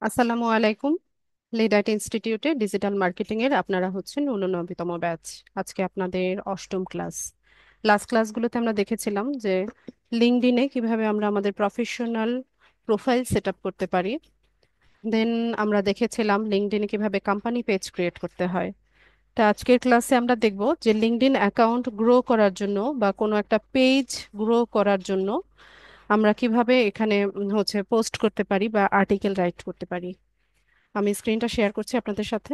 আসসালামু আলাইকুম। লিডার ইনস্টিটিউটে ডিজিটাল মার্কেটিং এর আপনারা হচ্ছেন 89তম ব্যাচ। আজকে আপনাদের অষ্টম ক্লাস। লাস্ট ক্লাসগুলোতে আমরা দেখেছিলাম যে লিঙ্কডইনে কিভাবে আমরা আমাদের প্রফেশনাল প্রোফাইল সেট আপ করতে পারি। দেন আমরা দেখেছিলাম লিঙ্কডইনে কিভাবে কোম্পানি পেজ ক্রিয়েট করতে হয়। তা আজকের ক্লাসে আমরা দেখব যে লিঙ্কডইন অ্যাকাউন্ট গ্রো করার জন্য বা কোনো একটা পেজ গ্রো করার জন্য আমরা কিভাবে এখানে হচ্ছে পোস্ট করতে পারি বা আর্টিকেল রাইট করতে পারি। আমি স্ক্রিনটা শেয়ার করছি আপনাদের সাথে।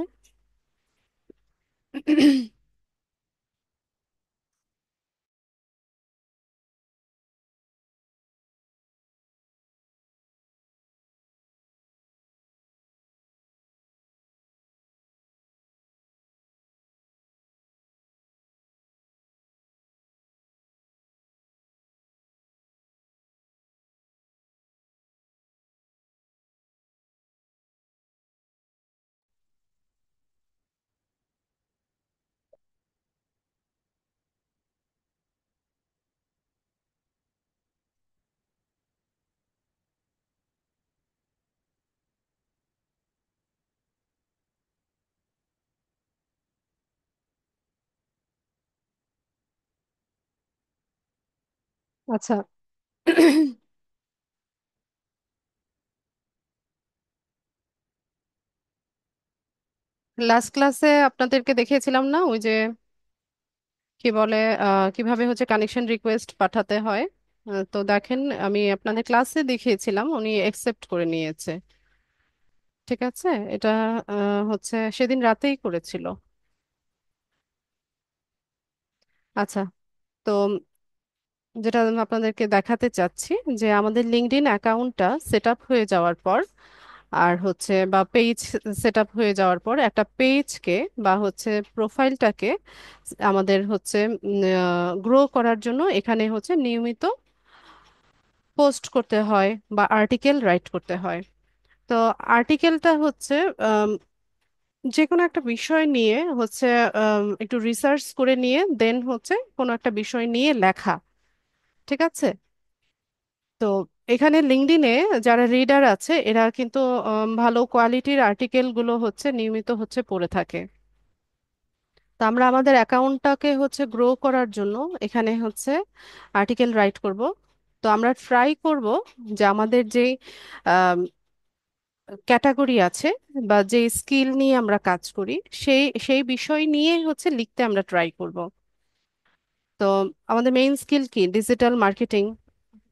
আচ্ছা। লাস্ট ক্লাসে আপনাদেরকে দেখিয়েছিলাম না ওই যে কি বলে কিভাবে হচ্ছে কানেকশন রিকোয়েস্ট পাঠাতে হয়। তো দেখেন, আমি আপনাদের ক্লাসে দেখিয়েছিলাম, উনি একসেপ্ট করে নিয়েছে। ঠিক আছে। এটা হচ্ছে সেদিন রাতেই করেছিল। আচ্ছা। তো যেটা আমি আপনাদেরকে দেখাতে চাচ্ছি যে আমাদের লিঙ্কডইন অ্যাকাউন্টটা সেট আপ হয়ে যাওয়ার পর আর হচ্ছে বা পেজ সেট আপ হয়ে যাওয়ার পর একটা পেজকে বা হচ্ছে প্রোফাইলটাকে আমাদের হচ্ছে গ্রো করার জন্য এখানে হচ্ছে নিয়মিত পোস্ট করতে হয় বা আর্টিকেল রাইট করতে হয়। তো আর্টিকেলটা হচ্ছে আম, যে কোনো একটা বিষয় নিয়ে হচ্ছে একটু রিসার্চ করে নিয়ে দেন হচ্ছে কোনো একটা বিষয় নিয়ে লেখা। ঠিক আছে। তো এখানে লিঙ্কডইনে যারা রিডার আছে এরা কিন্তু ভালো কোয়ালিটির আর্টিকেল গুলো হচ্ছে নিয়মিত হচ্ছে পড়ে থাকে। তো আমরা আমাদের অ্যাকাউন্টটাকে হচ্ছে গ্রো করার জন্য এখানে হচ্ছে আর্টিকেল রাইট করব। তো আমরা ট্রাই করব যে আমাদের যে ক্যাটাগরি আছে বা যে স্কিল নিয়ে আমরা কাজ করি সেই সেই বিষয় নিয়ে হচ্ছে লিখতে আমরা ট্রাই করব। তো আমাদের মেইন স্কিল কি? ডিজিটাল মার্কেটিং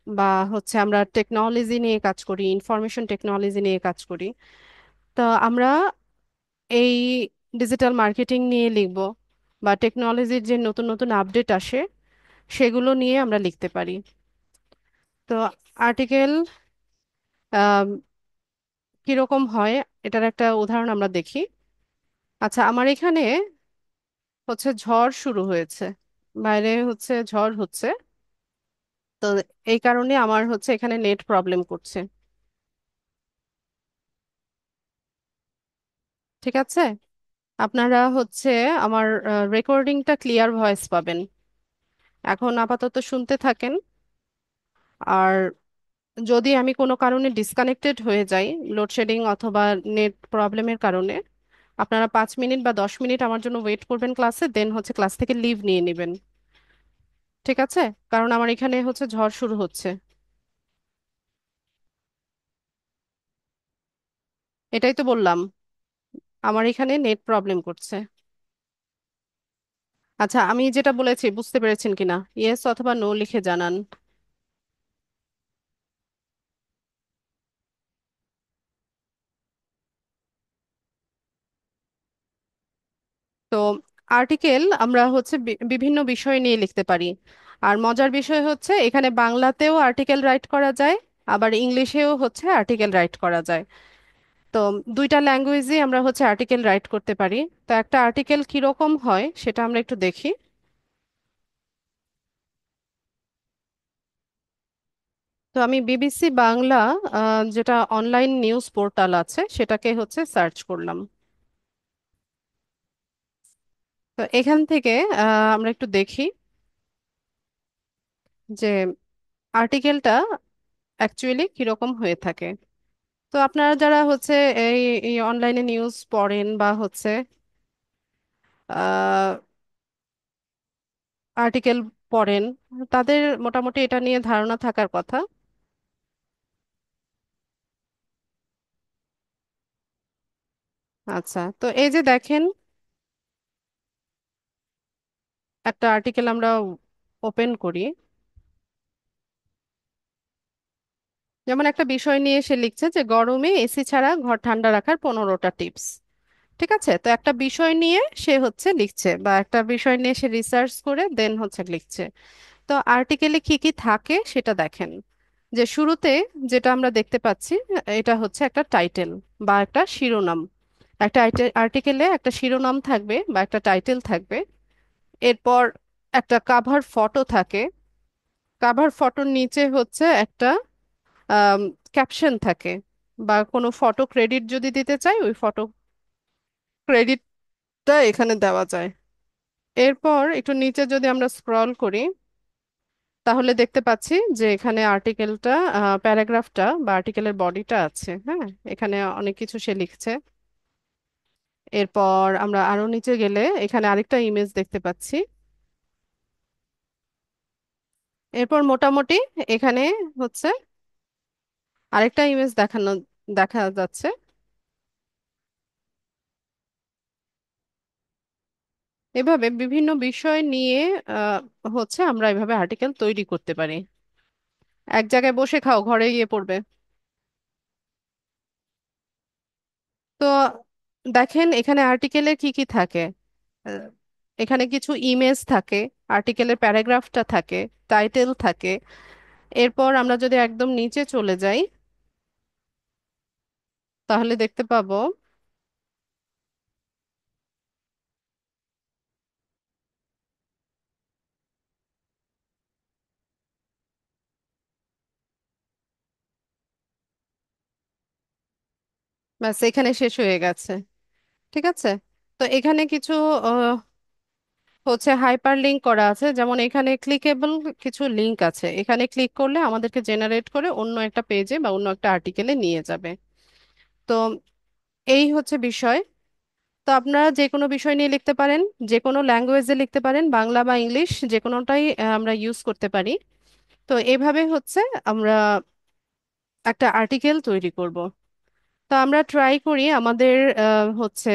বা হচ্ছে আমরা টেকনোলজি নিয়ে কাজ করি, ইনফরমেশন টেকনোলজি নিয়ে কাজ করি। তো আমরা এই ডিজিটাল মার্কেটিং নিয়ে লিখব বা টেকনোলজির যে নতুন নতুন আপডেট আসে সেগুলো নিয়ে আমরা লিখতে পারি। তো আর্টিকেল কিরকম হয় এটার একটা উদাহরণ আমরা দেখি। আচ্ছা, আমার এখানে হচ্ছে ঝড় শুরু হয়েছে, বাইরে হচ্ছে ঝড় হচ্ছে। তো এই কারণে আমার হচ্ছে এখানে নেট প্রবলেম করছে। ঠিক আছে। আপনারা হচ্ছে আমার রেকর্ডিংটা ক্লিয়ার ভয়েস পাবেন। এখন আপাতত শুনতে থাকেন। আর যদি আমি কোনো কারণে ডিসকানেক্টেড হয়ে যাই, লোডশেডিং অথবা নেট প্রবলেমের কারণে, আপনারা 5 মিনিট বা 10 মিনিট আমার জন্য ওয়েট করবেন ক্লাসে, দেন হচ্ছে ক্লাস থেকে লিভ নিয়ে নেবেন। ঠিক আছে। কারণ আমার এখানে হচ্ছে ঝড় শুরু হচ্ছে। এটাই তো বললাম, আমার এখানে নেট প্রবলেম করছে। আচ্ছা, আমি যেটা বলেছি বুঝতে পেরেছেন কিনা ইয়েস অথবা নো লিখে জানান। তো আর্টিকেল আমরা হচ্ছে বিভিন্ন বিষয় নিয়ে লিখতে পারি। আর মজার বিষয় হচ্ছে এখানে বাংলাতেও আর্টিকেল রাইট করা যায়, আবার ইংলিশেও হচ্ছে আর্টিকেল রাইট করা যায়। তো দুইটা ল্যাঙ্গুয়েজে আমরা হচ্ছে আর্টিকেল রাইট করতে পারি। তো একটা আর্টিকেল কিরকম হয় সেটা আমরা একটু দেখি। তো আমি বিবিসি বাংলা যেটা অনলাইন নিউজ পোর্টাল আছে সেটাকে হচ্ছে সার্চ করলাম। তো এখান থেকে আমরা একটু দেখি যে আর্টিকেলটা অ্যাকচুয়ালি কিরকম হয়ে থাকে। তো আপনারা যারা হচ্ছে এই এই অনলাইনে নিউজ পড়েন বা হচ্ছে আর্টিকেল পড়েন, তাদের মোটামুটি এটা নিয়ে ধারণা থাকার কথা। আচ্ছা, তো এই যে দেখেন, একটা আর্টিকেল আমরা ওপেন করি, যেমন একটা বিষয় নিয়ে সে লিখছে যে গরমে এসি ছাড়া ঘর ঠান্ডা রাখার 15টা টিপস। ঠিক আছে, তো একটা বিষয় নিয়ে সে হচ্ছে লিখছে, বা একটা বিষয় নিয়ে সে রিসার্চ করে দেন হচ্ছে লিখছে। তো আর্টিকেলে কি কি থাকে সেটা দেখেন। যে শুরুতে যেটা আমরা দেখতে পাচ্ছি, এটা হচ্ছে একটা টাইটেল বা একটা শিরোনাম। একটা আর্টিকেলে একটা শিরোনাম থাকবে বা একটা টাইটেল থাকবে। এরপর একটা কাভার ফটো থাকে। কাভার ফটোর নিচে হচ্ছে একটা ক্যাপশন থাকে, বা কোনো ফটো ক্রেডিট যদি দিতে চাই ওই ফটো ক্রেডিটটা এখানে দেওয়া যায়। এরপর একটু নিচে যদি আমরা স্ক্রল করি, তাহলে দেখতে পাচ্ছি যে এখানে আর্টিকেলটা, প্যারাগ্রাফটা বা আর্টিকেলের বডিটা আছে। হ্যাঁ, এখানে অনেক কিছু সে লিখছে। এরপর আমরা আরো নিচে গেলে এখানে আরেকটা ইমেজ দেখতে পাচ্ছি। এরপর মোটামুটি এখানে হচ্ছে আরেকটা ইমেজ দেখা যাচ্ছে। এভাবে বিভিন্ন বিষয় নিয়ে হচ্ছে আমরা এভাবে আর্টিকেল তৈরি করতে পারি। এক জায়গায় বসে খাও, ঘরে গিয়ে পড়বে। তো দেখেন এখানে আর্টিকেলে কি কি থাকে। আহ, এখানে কিছু ইমেজ থাকে, আর্টিকেলের প্যারাগ্রাফটা থাকে, টাইটেল থাকে। এরপর আমরা যদি একদম নিচে চলে যাই, তাহলে দেখতে পাবো, ব্যাস এখানে শেষ হয়ে গেছে। ঠিক আছে, তো এখানে কিছু আহ, হচ্ছে হাইপার লিঙ্ক করা আছে, যেমন এখানে ক্লিকেবল কিছু লিঙ্ক আছে, এখানে ক্লিক করলে আমাদেরকে জেনারেট করে অন্য একটা পেজে বা অন্য একটা আর্টিকেলে নিয়ে যাবে। তো এই হচ্ছে বিষয়। তো আপনারা যে কোনো বিষয় নিয়ে লিখতে পারেন, যে কোনো ল্যাঙ্গুয়েজে লিখতে পারেন, বাংলা বা ইংলিশ যে কোনোটাই আমরা ইউজ করতে পারি। তো এইভাবে হচ্ছে আমরা একটা আর্টিকেল তৈরি করব। তো আমরা ট্রাই করি আমাদের হচ্ছে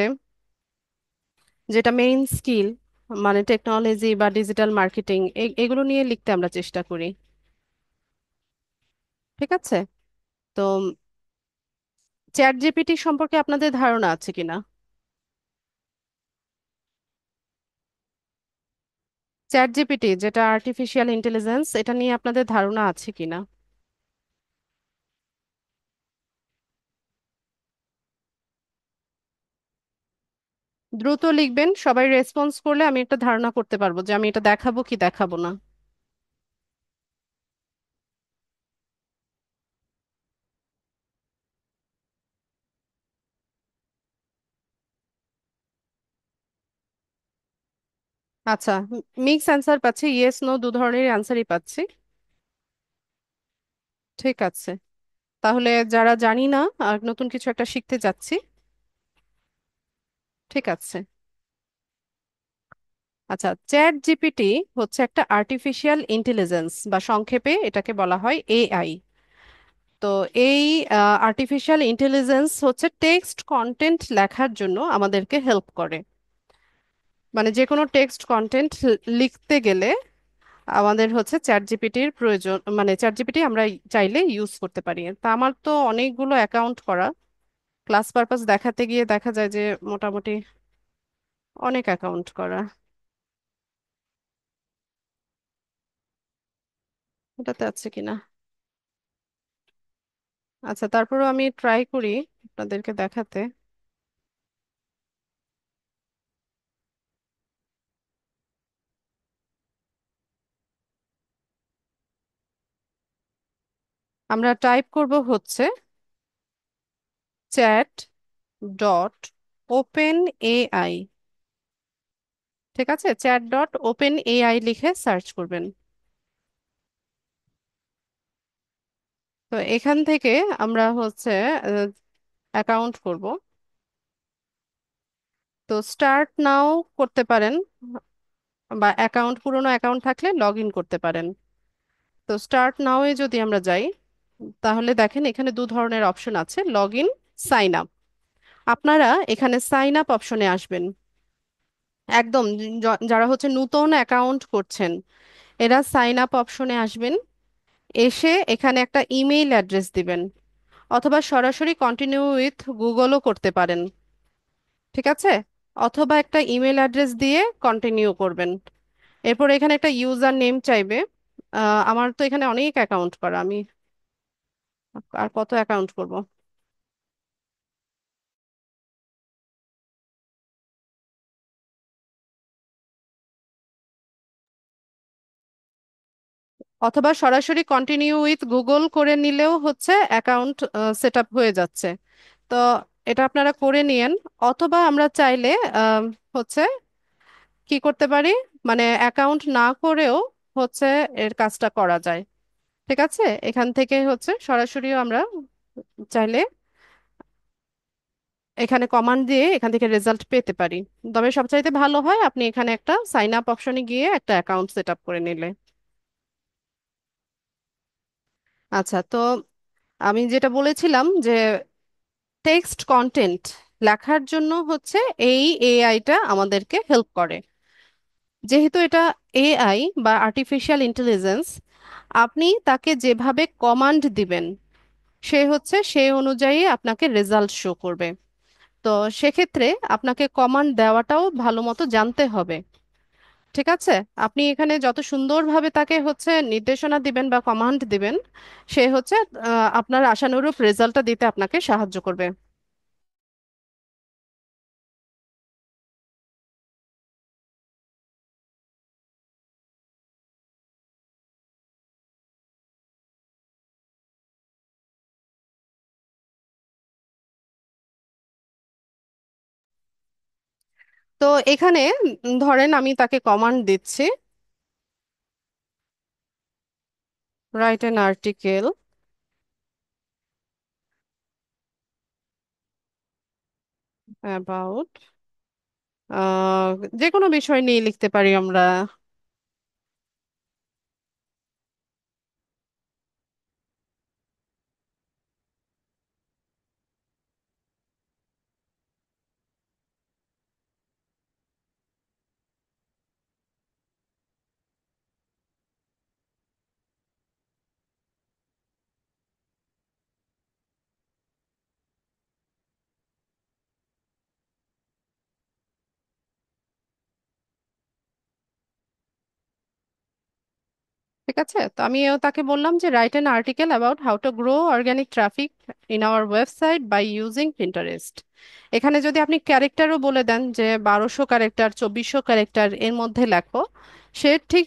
যেটা মেইন স্কিল, মানে টেকনোলজি বা ডিজিটাল মার্কেটিং, এগুলো নিয়ে লিখতে আমরা চেষ্টা করি। ঠিক আছে, তো চ্যাট জিপিটি সম্পর্কে আপনাদের ধারণা আছে কিনা? চ্যাট জিপিটি যেটা আর্টিফিশিয়াল ইন্টেলিজেন্স, এটা নিয়ে আপনাদের ধারণা আছে কিনা? দ্রুত লিখবেন, সবাই রেসপন্স করলে আমি একটা ধারণা করতে পারবো যে আমি এটা দেখাবো কি দেখাবো না। আচ্ছা, মিক্স অ্যান্সার পাচ্ছি, ইয়েস নো দু ধরনের অ্যান্সারই পাচ্ছি। ঠিক আছে, তাহলে যারা জানি না আর নতুন কিছু একটা শিখতে যাচ্ছি। ঠিক আছে। আচ্ছা, চ্যাট জিপিটি হচ্ছে একটা আর্টিফিশিয়াল ইন্টেলিজেন্স, বা সংক্ষেপে এটাকে বলা হয় এআই। তো এই আর্টিফিশিয়াল ইন্টেলিজেন্স হচ্ছে টেক্সট কন্টেন্ট লেখার জন্য আমাদেরকে হেল্প করে। মানে যে কোনো টেক্সট কন্টেন্ট লিখতে গেলে আমাদের হচ্ছে চ্যাট জিপিটির প্রয়োজন, মানে চ্যাট জিপিটি আমরা চাইলে ইউজ করতে পারি। তা আমার তো অনেকগুলো অ্যাকাউন্ট করা, ক্লাস পারপাস দেখাতে গিয়ে দেখা যায় যে মোটামুটি অনেক অ্যাকাউন্ট করা। ওটাতে আছে কিনা। আচ্ছা, তারপরেও আমি ট্রাই করি আপনাদেরকে দেখাতে। আমরা টাইপ করব হচ্ছে চ্যাট ডট ওপেন এআই। ঠিক আছে, চ্যাট ডট ওপেন এআই লিখে সার্চ করবেন। তো এখান থেকে আমরা হচ্ছে অ্যাকাউন্ট করব। তো স্টার্ট নাও করতে পারেন, বা পুরনো অ্যাকাউন্ট থাকলে লগ ইন করতে পারেন। তো স্টার্ট নাও এ যদি আমরা যাই, তাহলে দেখেন এখানে দু ধরনের অপশন আছে, লগ ইন, সাইন আপ। আপনারা এখানে সাইন আপ অপশনে আসবেন। একদম যারা হচ্ছে নতুন অ্যাকাউন্ট করছেন, এরা সাইন আপ অপশনে আসবেন। এসে এখানে একটা ইমেইল অ্যাড্রেস দিবেন, অথবা সরাসরি কন্টিনিউ উইথ গুগলও করতে পারেন। ঠিক আছে, অথবা একটা ইমেল অ্যাড্রেস দিয়ে কন্টিনিউ করবেন। এরপর এখানে একটা ইউজার নেম চাইবে। আমার তো এখানে অনেক অ্যাকাউন্ট করা, আমি আর কত অ্যাকাউন্ট করব। অথবা সরাসরি কন্টিনিউ উইথ গুগল করে নিলেও হচ্ছে অ্যাকাউন্ট সেট আপ হয়ে যাচ্ছে। তো এটা আপনারা করে নিয়েন। অথবা আমরা চাইলে আম, হচ্ছে কি করতে পারি, মানে অ্যাকাউন্ট না করেও হচ্ছে এর কাজটা করা যায়। ঠিক আছে, এখান থেকে হচ্ছে সরাসরিও আমরা চাইলে এখানে কমান্ড দিয়ে এখান থেকে রেজাল্ট পেতে পারি। তবে সবচাইতে ভালো হয় আপনি এখানে একটা সাইন আপ অপশনে গিয়ে একটা অ্যাকাউন্ট সেট আপ করে নিলে। আচ্ছা, তো আমি যেটা বলেছিলাম যে টেক্সট কন্টেন্ট লেখার জন্য হচ্ছে এই এআইটা আমাদেরকে হেল্প করে। যেহেতু এটা এআই বা আর্টিফিশিয়াল ইন্টেলিজেন্স, আপনি তাকে যেভাবে কমান্ড দিবেন সে হচ্ছে সেই অনুযায়ী আপনাকে রেজাল্ট শো করবে। তো সেক্ষেত্রে আপনাকে কমান্ড দেওয়াটাও ভালো মতো জানতে হবে। ঠিক আছে, আপনি এখানে যত সুন্দরভাবে তাকে হচ্ছে নির্দেশনা দিবেন বা কমান্ড দিবেন, সে হচ্ছে আপনার আশানুরূপ রেজাল্টটা দিতে আপনাকে সাহায্য করবে। তো এখানে ধরেন আমি তাকে কমান্ড দিচ্ছি, রাইট অ্যান আর্টিকেল অ্যাবাউট, যে কোনো বিষয় নিয়ে লিখতে পারি আমরা। ঠিক আছে, তো আমিও তাকে বললাম যে write an article about how to grow organic traffic in our website by using Pinterest. এখানে যদি আপনি ক্যারেক্টারও বলে দেন যে 1200 ক্যারেক্টার, 2400 ক্যারেক্টার এর মধ্যে লেখো, সে ঠিক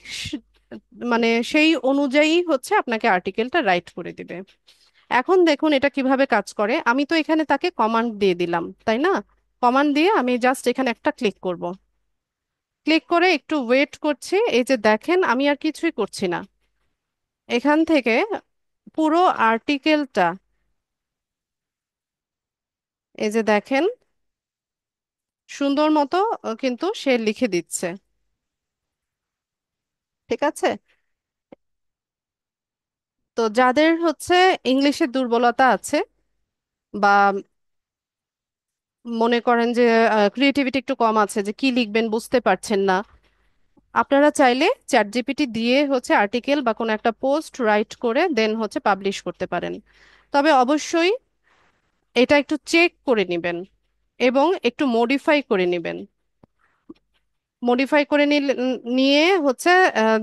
মানে সেই অনুযায়ী হচ্ছে আপনাকে আর্টিকেলটা রাইট করে দিবে। এখন দেখুন এটা কিভাবে কাজ করে। আমি তো এখানে তাকে কমান্ড দিয়ে দিলাম, তাই না? কমান্ড দিয়ে আমি জাস্ট এখানে একটা ক্লিক করব। ক্লিক করে একটু ওয়েট করছি, এই যে দেখেন আমি আর কিছুই করছি না। এখান থেকে পুরো আর্টিকেলটা, এই যে দেখেন, সুন্দর মতো কিন্তু সে লিখে দিচ্ছে। ঠিক আছে, তো যাদের হচ্ছে ইংলিশের দুর্বলতা আছে, বা মনে করেন যে ক্রিয়েটিভিটি একটু কম আছে, যে কি লিখবেন বুঝতে পারছেন না, আপনারা চাইলে চ্যাট জিপিটি দিয়ে হচ্ছে আর্টিকেল বা কোনো একটা পোস্ট রাইট করে দেন হচ্ছে পাবলিশ করতে পারেন। তবে অবশ্যই এটা একটু চেক করে নেবেন এবং একটু মডিফাই করে নেবেন। মডিফাই করে নিয়ে হচ্ছে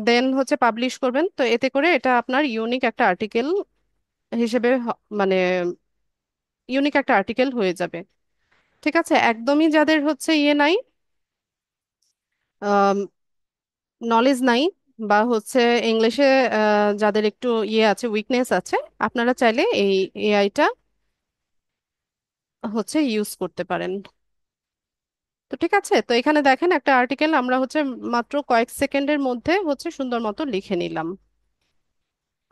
দেন হচ্ছে পাবলিশ করবেন, তো এতে করে এটা আপনার ইউনিক একটা আর্টিকেল হিসেবে মানে ইউনিক একটা আর্টিকেল হয়ে যাবে। ঠিক আছে, একদমই যাদের হচ্ছে ইয়ে নাই, নলেজ নাই, বা হচ্ছে ইংলিশে যাদের একটু ইয়ে আছে, উইকনেস আছে, আপনারা চাইলে এই এআইটা হচ্ছে ইউজ করতে পারেন। তো ঠিক আছে, তো এখানে দেখেন একটা আর্টিকেল আমরা হচ্ছে মাত্র কয়েক সেকেন্ডের মধ্যে হচ্ছে সুন্দর মতো লিখে নিলাম।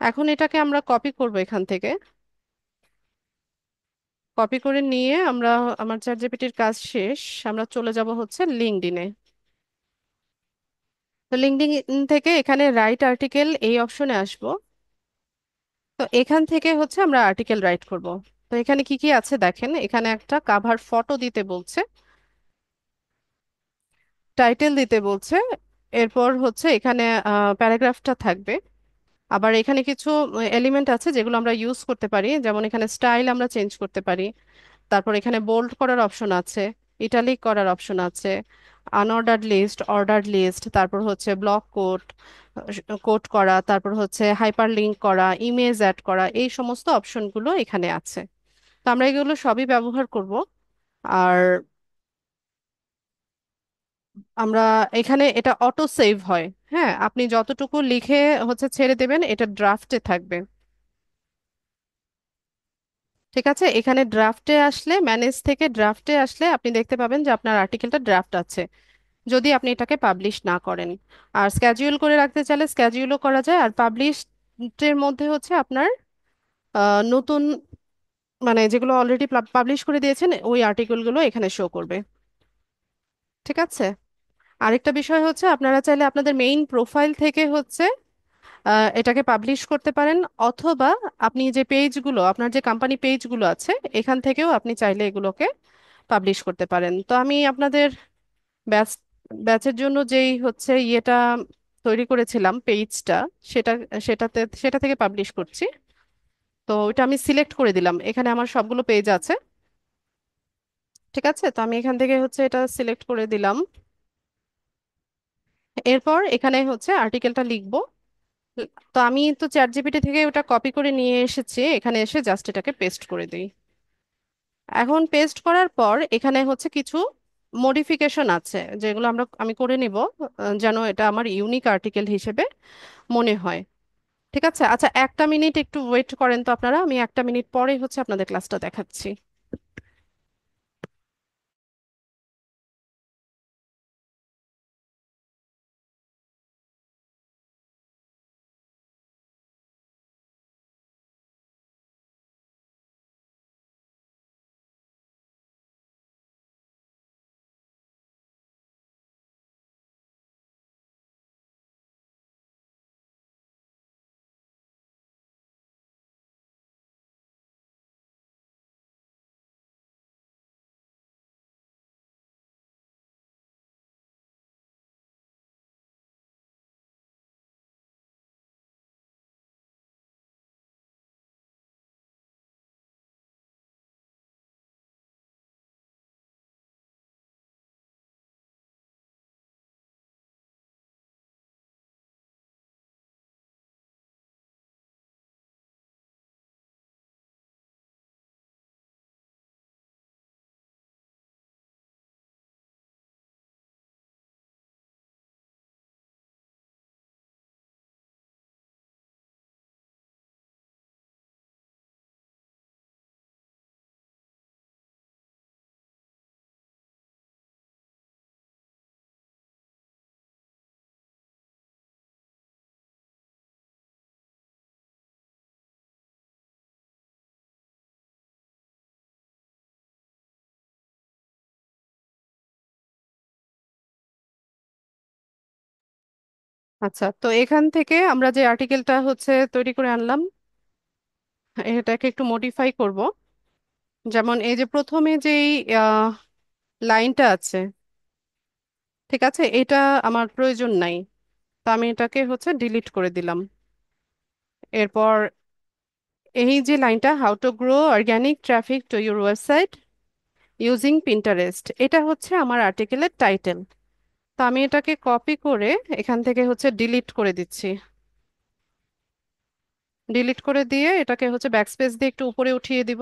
এখন এটাকে আমরা কপি করব এখান থেকে। কপি করে নিয়ে আমরা, আমার চ্যাট জিপিটির কাজ শেষ, আমরা চলে যাব হচ্ছে লিঙ্কডইনে। তো লিঙ্কডইন থেকে এখানে রাইট আর্টিকেল এই অপশনে আসব। তো এখান থেকে হচ্ছে আমরা আর্টিকেল রাইট করব। তো এখানে কি কি আছে দেখেন, এখানে একটা কাভার ফটো দিতে বলছে, টাইটেল দিতে বলছে, এরপর হচ্ছে এখানে প্যারাগ্রাফটা থাকবে। আবার এখানে কিছু এলিমেন্ট আছে যেগুলো আমরা ইউজ করতে পারি, যেমন এখানে স্টাইল আমরা চেঞ্জ করতে পারি। তারপর এখানে বোল্ড করার অপশন আছে, ইটালিক করার অপশন আছে, আনঅর্ডার্ড লিস্ট, অর্ডার্ড লিস্ট, তারপর হচ্ছে ব্লক কোড, কোড করা, তারপর হচ্ছে হাইপার লিঙ্ক করা, ইমেজ অ্যাড করা, এই সমস্ত অপশনগুলো এখানে আছে। তো আমরা এগুলো সবই ব্যবহার করব। আর আমরা এখানে এটা অটো সেভ হয়। হ্যাঁ, আপনি যতটুকু লিখে হচ্ছে ছেড়ে দেবেন, এটা ড্রাফটে থাকবে। ঠিক আছে, এখানে ড্রাফটে আসলে, ম্যানেজ থেকে ড্রাফটে আসলে আপনি দেখতে পাবেন যে আপনার আর্টিকেলটা ড্রাফট আছে, যদি আপনি এটাকে পাবলিশ না করেন। আর স্ক্যাজুয়াল করে রাখতে চাইলে স্ক্যাজুয়ালও করা যায়। আর পাবলিশের মধ্যে হচ্ছে আপনার নতুন, মানে যেগুলো অলরেডি পাবলিশ করে দিয়েছেন ওই আর্টিকেলগুলো এখানে শো করবে। ঠিক আছে। আরেকটা বিষয় হচ্ছে, আপনারা চাইলে আপনাদের মেইন প্রোফাইল থেকে হচ্ছে এটাকে পাবলিশ করতে পারেন, অথবা আপনি যে পেজগুলো, আপনার যে কোম্পানি পেজগুলো আছে, এখান থেকেও আপনি চাইলে এগুলোকে পাবলিশ করতে পারেন। তো আমি আপনাদের ব্যাচ ব্যাচের জন্য যেই হচ্ছে ইয়েটা তৈরি করেছিলাম, পেজটা, সেটা সেটা থেকে পাবলিশ করছি। তো ওইটা আমি সিলেক্ট করে দিলাম, এখানে আমার সবগুলো পেজ আছে। ঠিক আছে, তো আমি এখান থেকে হচ্ছে এটা সিলেক্ট করে দিলাম। এরপর এখানে হচ্ছে আর্টিকেলটা লিখবো। তো আমি তো চ্যাট জিপিটি থেকে ওটা কপি করে নিয়ে এসেছি, এখানে এসে জাস্ট এটাকে পেস্ট করে দিই। এখন পেস্ট করার পর এখানে হচ্ছে কিছু মডিফিকেশন আছে যেগুলো আমি করে নিব, যেন এটা আমার ইউনিক আর্টিকেল হিসেবে মনে হয়। ঠিক আছে, আচ্ছা একটা মিনিট একটু ওয়েট করেন তো আপনারা, আমি একটা মিনিট পরে হচ্ছে আপনাদের ক্লাসটা দেখাচ্ছি। আচ্ছা, তো এখান থেকে আমরা যে আর্টিকেলটা হচ্ছে তৈরি করে আনলাম, এটাকে একটু মডিফাই করব। যেমন এই যে প্রথমে যেই লাইনটা আছে, ঠিক আছে, এটা আমার প্রয়োজন নাই। তো আমি এটাকে হচ্ছে ডিলিট করে দিলাম। এরপর এই যে লাইনটা, how to grow organic traffic to your website using Pinterest, এটা হচ্ছে আমার আর্টিকেলের টাইটেল। তো আমি এটাকে কপি করে এখান থেকে হচ্ছে ডিলিট করে দিচ্ছি। ডিলিট করে দিয়ে এটাকে হচ্ছে ব্যাকস্পেস দিয়ে একটু উপরে উঠিয়ে দিব।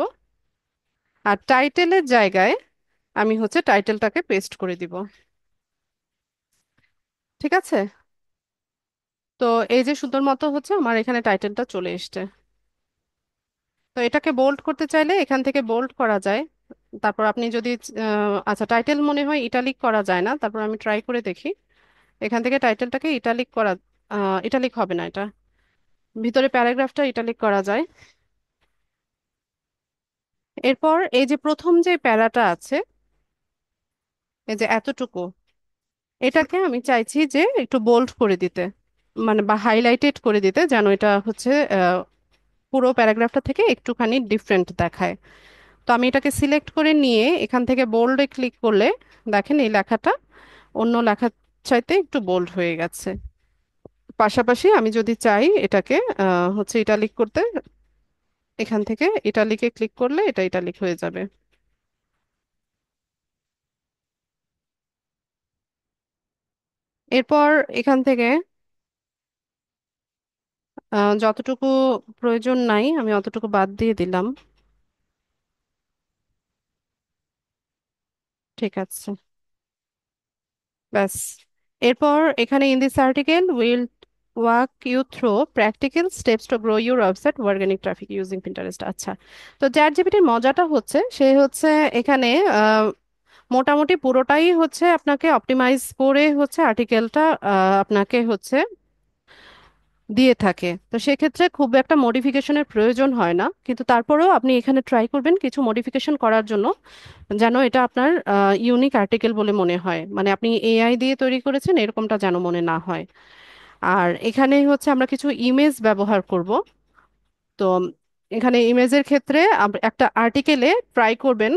আর টাইটেলের জায়গায় আমি হচ্ছে টাইটেলটাকে পেস্ট করে দিব। ঠিক আছে, তো এই যে সুন্দর মতো হচ্ছে আমার এখানে টাইটেলটা চলে এসছে। তো এটাকে বোল্ড করতে চাইলে এখান থেকে বোল্ড করা যায়। তারপর আপনি যদি আচ্ছা, টাইটেল মনে হয় ইটালিক করা যায় না, তারপর আমি ট্রাই করে দেখি। এখান থেকে টাইটেলটাকে ইটালিক করা, ইটালিক হবে না এটা। ভিতরে প্যারাগ্রাফটা ইটালিক করা যায়। এরপর এই যে প্রথম যে প্যারাটা আছে, এই যে এতটুকু, এটাকে আমি চাইছি যে একটু বোল্ড করে দিতে, মানে বা হাইলাইটেড করে দিতে, যেন এটা হচ্ছে পুরো প্যারাগ্রাফটা থেকে একটুখানি ডিফারেন্ট দেখায়। তো আমি এটাকে সিলেক্ট করে নিয়ে এখান থেকে বোল্ডে ক্লিক করলে দেখেন এই লেখাটা অন্য লেখার চাইতে একটু বোল্ড হয়ে গেছে। পাশাপাশি আমি যদি চাই এটাকে হচ্ছে ইটালিক করতে, এখান থেকে ইটালিকে ক্লিক করলে এটা ইটালিক হয়ে যাবে। এরপর এখান থেকে যতটুকু প্রয়োজন নাই আমি অতটুকু বাদ দিয়ে দিলাম। ঠিক আছে, ব্যাস। এরপর এখানে in this article will walk you through practical steps to grow your website organic traffic using Pinterest. আচ্ছা, তো চ্যাট জিপিটির মজাটা হচ্ছে সে হচ্ছে এখানে মোটামুটি পুরোটাই হচ্ছে আপনাকে অপটিমাইজ করে হচ্ছে আর্টিকেলটা আপনাকে হচ্ছে দিয়ে থাকে। তো সেক্ষেত্রে খুব একটা মডিফিকেশনের প্রয়োজন হয় না, কিন্তু তারপরেও আপনি এখানে ট্রাই করবেন কিছু মডিফিকেশন করার জন্য, যেন এটা আপনার ইউনিক আর্টিকেল বলে মনে হয়, মানে আপনি এআই দিয়ে তৈরি করেছেন এরকমটা যেন মনে না হয়। আর এখানে হচ্ছে আমরা কিছু ইমেজ ব্যবহার করব। তো এখানে ইমেজের ক্ষেত্রে একটা আর্টিকেলে ট্রাই করবেন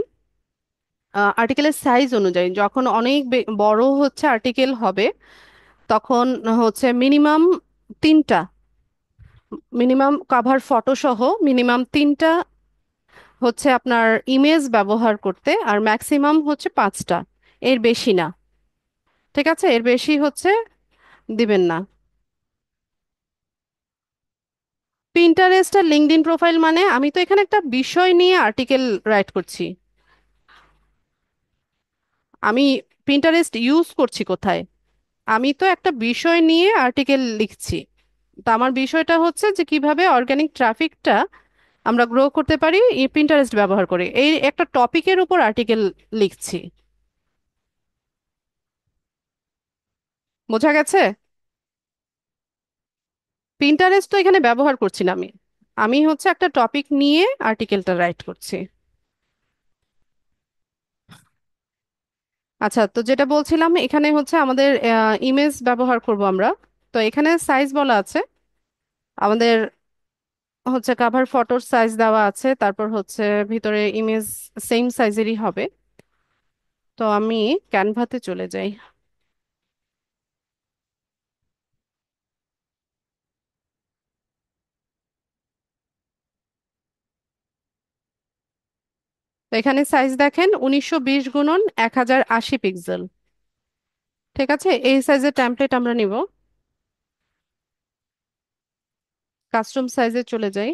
আর্টিকেলের সাইজ অনুযায়ী, যখন অনেক বড় হচ্ছে আর্টিকেল হবে তখন হচ্ছে তিনটা মিনিমাম কভার ফটো সহ মিনিমাম 3টা হচ্ছে আপনার ইমেজ ব্যবহার করতে, আর ম্যাক্সিমাম হচ্ছে 5টা, এর বেশি না। ঠিক আছে, এর বেশি হচ্ছে দিবেন না। পিন্টারেস্ট আর লিঙ্কডইন প্রোফাইল মানে আমি তো এখানে একটা বিষয় নিয়ে আর্টিকেল রাইট করছি। আমি পিন্টারেস্ট ইউজ করছি কোথায়? আমি তো একটা বিষয় নিয়ে আর্টিকেল লিখছি। তা আমার বিষয়টা হচ্ছে যে কিভাবে অর্গানিক ট্রাফিকটা আমরা গ্রো করতে পারি এই পিন্টারেস্ট ব্যবহার করে, এই একটা টপিকের উপর আর্টিকেল লিখছি। বোঝা গেছে? পিন্টারেস্ট তো এখানে ব্যবহার করছি না আমি, আমি হচ্ছে একটা টপিক নিয়ে আর্টিকেলটা রাইট করছি। আচ্ছা, তো যেটা বলছিলাম এখানে হচ্ছে আমাদের ইমেজ ব্যবহার করব আমরা। তো এখানে সাইজ বলা আছে আমাদের, হচ্ছে কাভার ফটোর সাইজ দেওয়া আছে, তারপর হচ্ছে ভিতরে ইমেজ সেম সাইজেরই হবে। তো আমি ক্যানভাতে চলে যাই। তো এখানে সাইজ দেখেন 1920 × 1080 পিক্সেল। ঠিক আছে, এই সাইজের টেমপ্লেট আমরা নিব। কাস্টম সাইজে চলে যাই।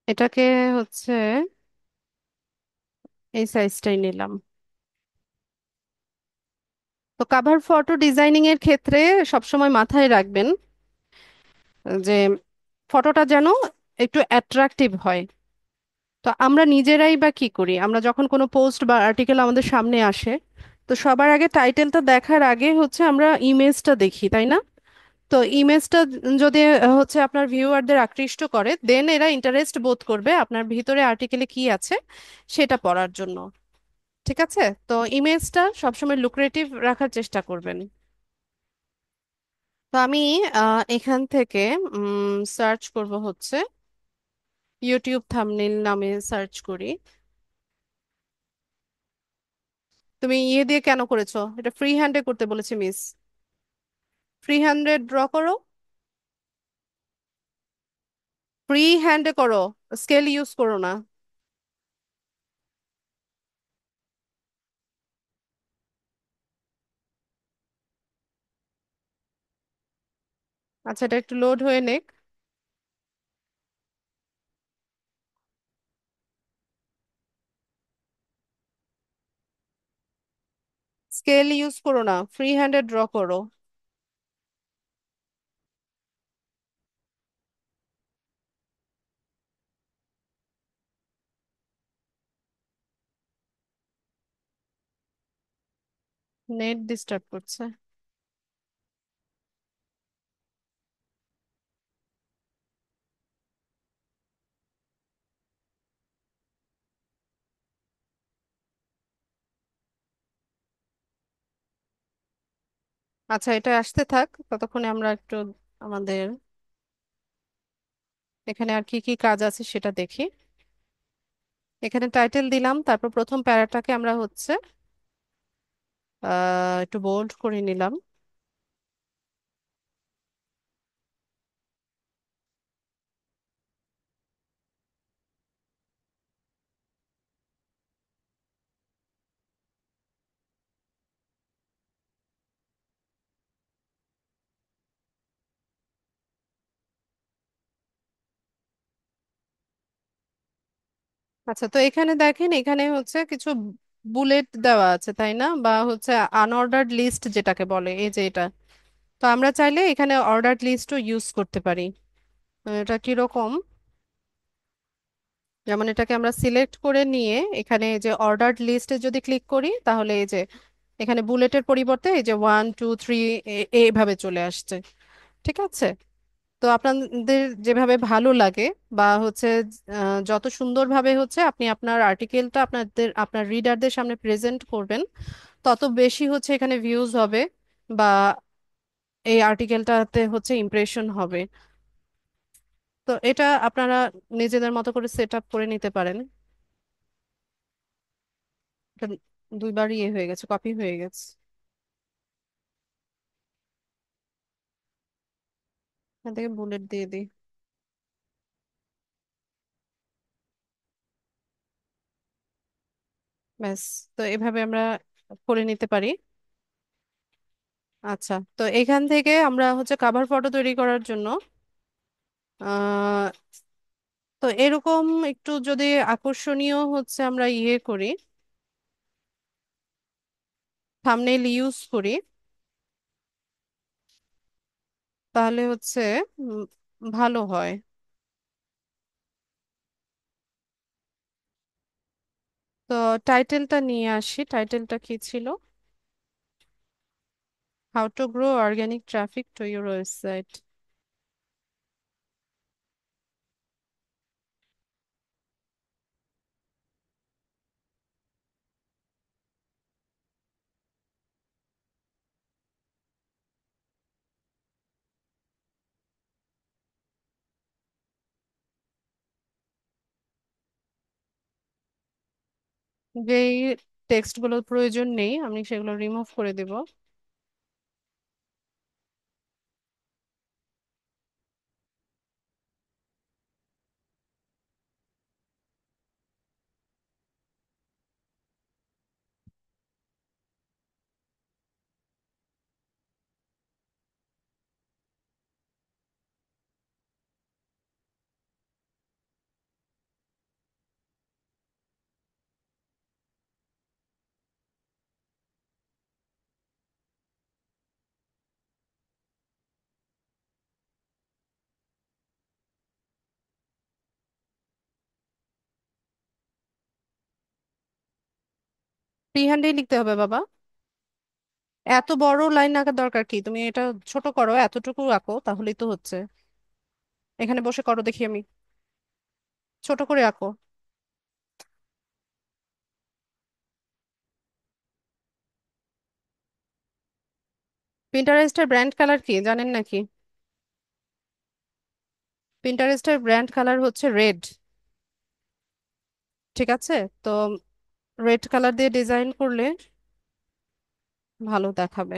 এটাকে হচ্ছে এই সাইজটাই নিলাম। তো কাভার ফটো ডিজাইনিং এর ক্ষেত্রে সবসময় মাথায় রাখবেন যে ফটোটা যেন একটু অ্যাট্রাকটিভ হয়। তো আমরা নিজেরাই বা কি করি, আমরা যখন কোনো পোস্ট বা আর্টিকেল আমাদের সামনে আসে, তো সবার আগে টাইটেলটা দেখার আগে হচ্ছে আমরা ইমেজটা দেখি, তাই না? তো ইমেজটা যদি হচ্ছে আপনার ভিউয়ারদের আকৃষ্ট করে, দেন এরা ইন্টারেস্ট বোধ করবে আপনার ভিতরে আর্টিকেলে কি আছে সেটা পড়ার জন্য। ঠিক আছে, তো ইমেজটা সবসময় লুক্রেটিভ রাখার চেষ্টা করবেন। তো আমি এখান থেকে সার্চ করব হচ্ছে ইউটিউব থাম্বনেইল নামে সার্চ করি। তুমি ইয়ে দিয়ে কেন করেছো? এটা ফ্রি হ্যান্ডে করতে বলেছি মিস। ফ্রি হ্যান্ডে ড্র করো, ফ্রি হ্যান্ডে করো, স্কেল ইউজ করো না। আচ্ছা, এটা একটু লোড হয়ে নেক। স্কেল ইউজ করো না, ফ্রি হ্যান্ডে ড্র করো। নেট ডিস্টার্ব করছে। আচ্ছা, এটা আসতে থাক, ততক্ষণে আমরা একটু আমাদের এখানে আর কি কি কাজ আছে সেটা দেখি। এখানে টাইটেল দিলাম, তারপর প্রথম প্যারাটাকে আমরা হচ্ছে একটু বোল্ড করে নিলাম। আচ্ছা, তো এখানে দেখেন, এখানে হচ্ছে কিছু বুলেট দেওয়া আছে তাই না, বা হচ্ছে আনঅর্ডার্ড লিস্ট যেটাকে বলে, এই যে এটা। তো আমরা চাইলে এখানে অর্ডার্ড লিস্টও ইউজ করতে পারি। এটা কিরকম, যেমন এটাকে আমরা সিলেক্ট করে নিয়ে এখানে এই যে অর্ডার্ড লিস্টে যদি ক্লিক করি, তাহলে এই যে এখানে বুলেটের পরিবর্তে এই যে 1 2 3 এইভাবে চলে আসছে। ঠিক আছে। তো আপনাদের যেভাবে ভালো লাগে, বা হচ্ছে যত সুন্দরভাবে হচ্ছে আপনি আপনার আর্টিকেলটা আপনার রিডারদের সামনে প্রেজেন্ট করবেন, তত বেশি হচ্ছে এখানে ভিউজ হবে, বা এই আর্টিকেলটাতে হচ্ছে ইমপ্রেশন হবে। তো এটা আপনারা নিজেদের মতো করে সেট আপ করে নিতে পারেন। এটা দুইবার ইয়ে হয়ে গেছে, কপি হয়ে গেছে। এখান থেকে বুলেট দিয়ে দিই। ব্যাস। তো এভাবে আমরা করে নিতে পারি। আচ্ছা, তো এখান থেকে আমরা হচ্ছে কাভার ফটো তৈরি করার জন্য আহ তো এরকম একটু যদি আকর্ষণীয় হচ্ছে আমরা ইয়ে করি, থাম্বনেইল ইউজ করি, তাহলে হচ্ছে উম, ভালো হয়। তো টাইটেলটা নিয়ে আসি, টাইটেলটা কি ছিল? How to grow organic traffic to your website. যেই টেক্সটগুলোর প্রয়োজন নেই আমি সেগুলো রিমুভ করে দেব। ফ্রি হ্যান্ডেই লিখতে হবে বাবা। এত বড় লাইন আঁকার দরকার কি, তুমি এটা ছোট করো, এতটুকু আঁকো তাহলেই তো হচ্ছে। এখানে বসে করো দেখি আমি। ছোট করে আঁকো। পিন্টারেস্টের ব্র্যান্ড কালার কি জানেন নাকি? পিন্টারেস্টের ব্র্যান্ড কালার হচ্ছে রেড। ঠিক আছে। তো রেড কালার দিয়ে ডিজাইন করলে ভালো দেখাবে।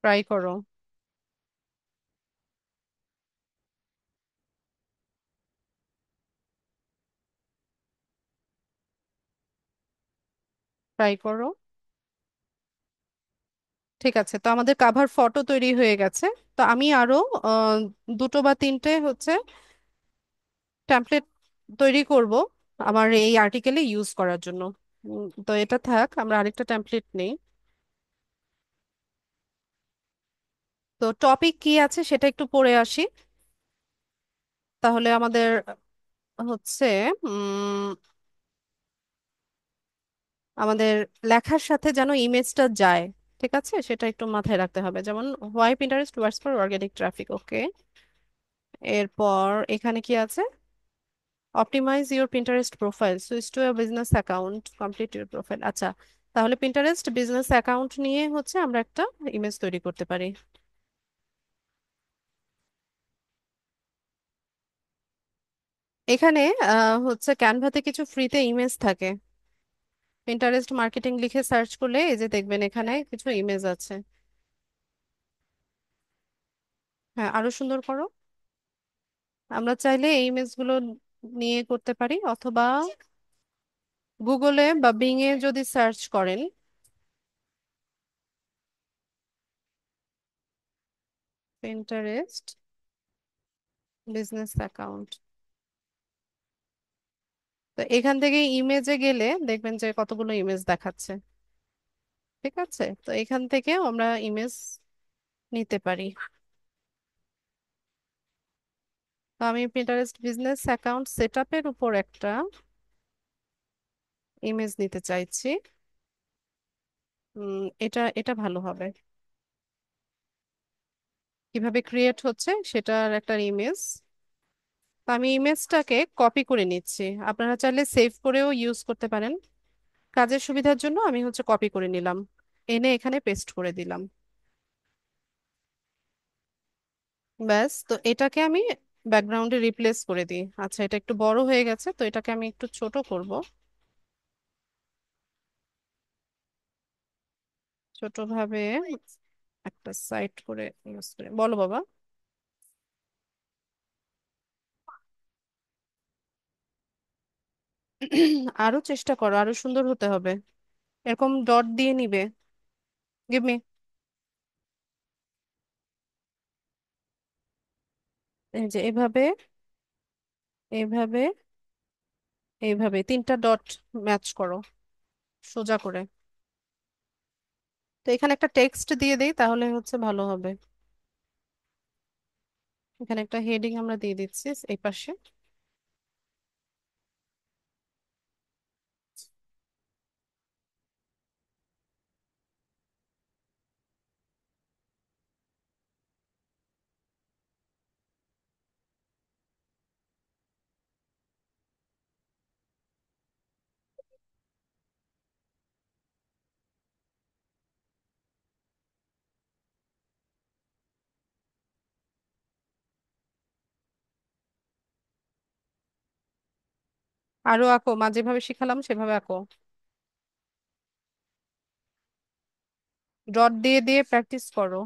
ট্রাই করো। ট্রাই করো। ঠিক আছে, তো আমাদের কাভার ফটো তৈরি হয়ে গেছে। তো আমি আরো আহ, দুটো বা তিনটে হচ্ছে টেমপ্লেট তৈরি করব আমার এই আর্টিকেলে ইউজ করার জন্য। তো এটা থাক, আমরা আরেকটা টেমপ্লেট নেই। তো টপিক কি আছে সেটা একটু পড়ে আসি তাহলে। আমাদের হচ্ছে উম আমাদের লেখার সাথে যেন ইমেজটা যায়, ঠিক আছে, সেটা একটু মাথায় রাখতে হবে। যেমন why Pinterest works for organic traffic, okay. এরপর এখানে কি আছে? Optimize your Pinterest profile, switch to a business account, complete your profile. আচ্ছা, তাহলে পিন্টারেস্ট বিজনেস অ্যাকাউন্ট নিয়ে হচ্ছে আমরা একটা ইমেজ তৈরি করতে পারি। এখানে হচ্ছে ক্যানভাতে কিছু ফ্রিতে ইমেজ থাকে। পিন্টারেস্ট মার্কেটিং লিখে সার্চ করলে এই যে দেখবেন এখানে কিছু ইমেজ আছে। হ্যাঁ, আরো সুন্দর করো। আমরা চাইলে এই ইমেজগুলো নিয়ে করতে পারি, অথবা গুগলে বা বিং এ যদি সার্চ করেন পিন্টারেস্ট বিজনেস অ্যাকাউন্ট, তো এখান থেকে ইমেজে গেলে দেখবেন যে কতগুলো ইমেজ দেখাচ্ছে। ঠিক আছে, তো এখান থেকেও আমরা ইমেজ নিতে পারি। তো আমি পিন্টারেস্ট বিজনেস অ্যাকাউন্ট সেটআপের উপর একটা ইমেজ নিতে চাইছি। এটা এটা ভালো হবে। কিভাবে ক্রিয়েট হচ্ছে সেটার একটা ইমেজ। তো আমি ইমেজটাকে কপি করে নিচ্ছি, আপনারা চাইলে সেভ করেও ইউজ করতে পারেন। কাজের সুবিধার জন্য আমি হচ্ছে কপি করে নিলাম, এনে এখানে পেস্ট করে দিলাম। ব্যাস, তো এটাকে আমি ব্যাকগ্রাউন্ডে রিপ্লেস করে দিই। আচ্ছা, এটা একটু বড় হয়ে গেছে, তো এটাকে আমি একটু ছোট করব। ছোট ভাবে একটা সাইড করে ইউজ করে, বলো বাবা। আরো চেষ্টা করো, আরো সুন্দর হতে হবে। এরকম ডট দিয়ে নিবে। Give me. এই যে এভাবে, এইভাবে, এইভাবে তিনটা ডট ম্যাচ করো সোজা করে। তো এখানে একটা টেক্সট দিয়ে দেই তাহলে হচ্ছে ভালো হবে। এখানে একটা হেডিং আমরা দিয়ে দিচ্ছি এই পাশে। আরো আঁকো, মা যেভাবে শিখালাম সেভাবে আঁকো। ডট দিয়ে দিয়ে প্র্যাকটিস করো।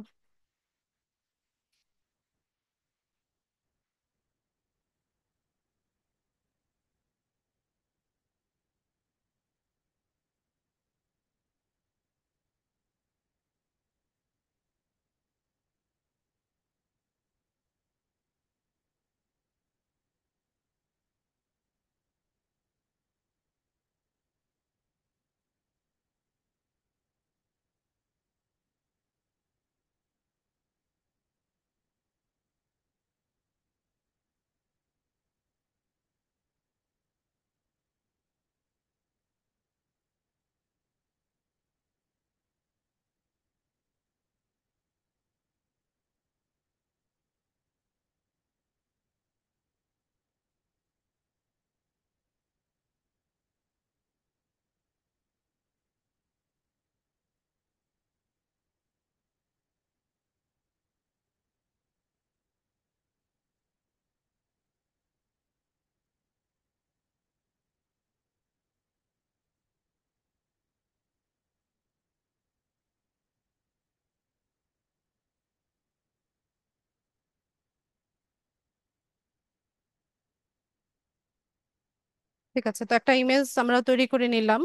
ঠিক আছে, তো একটা ইমেজ আমরা তৈরি করে নিলাম।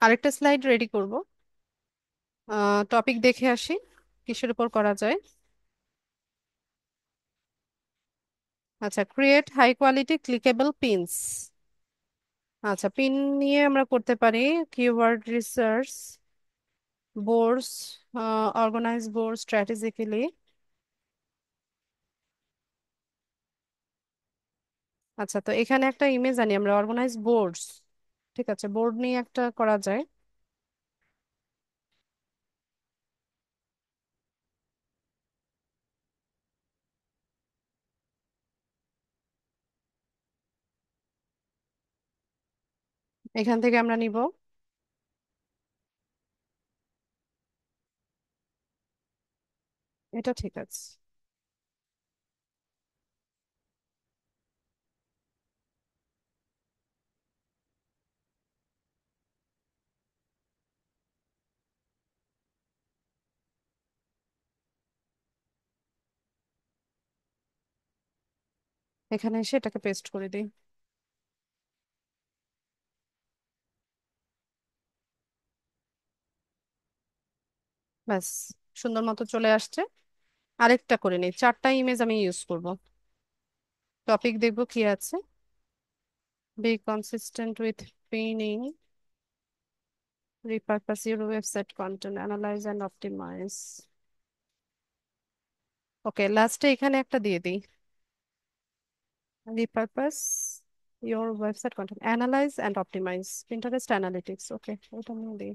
আরেকটা স্লাইড রেডি করব। টপিক দেখে আসি কিসের উপর করা যায়। আচ্ছা, create high quality clickable pins. আচ্ছা, পিন নিয়ে আমরা করতে পারি keyword research, boards, organize board strategically. আচ্ছা, তো এখানে একটা ইমেজ আনি আমরা, অর্গানাইজ বোর্ডস। ঠিক আছে, বোর্ড নিয়ে একটা করা যায়। এখান থেকে আমরা নিব। এটা ঠিক আছে। এখানে এসে এটাকে পেস্ট করে দিই। ব্যাস, সুন্দর মতো চলে আসছে। আরেকটা করে নিই, চারটা ইমেজ আমি ইউজ করব। টপিক দেখবো কি আছে। B consistent with pinning, repurpose your website content, analyze and optimize. ওকে, লাস্টে এখানে একটা দিয়ে দিই, repurpose your website content, analyze and optimize, Pinterest analytics. ওকে, ওটা নিয়ে দিই।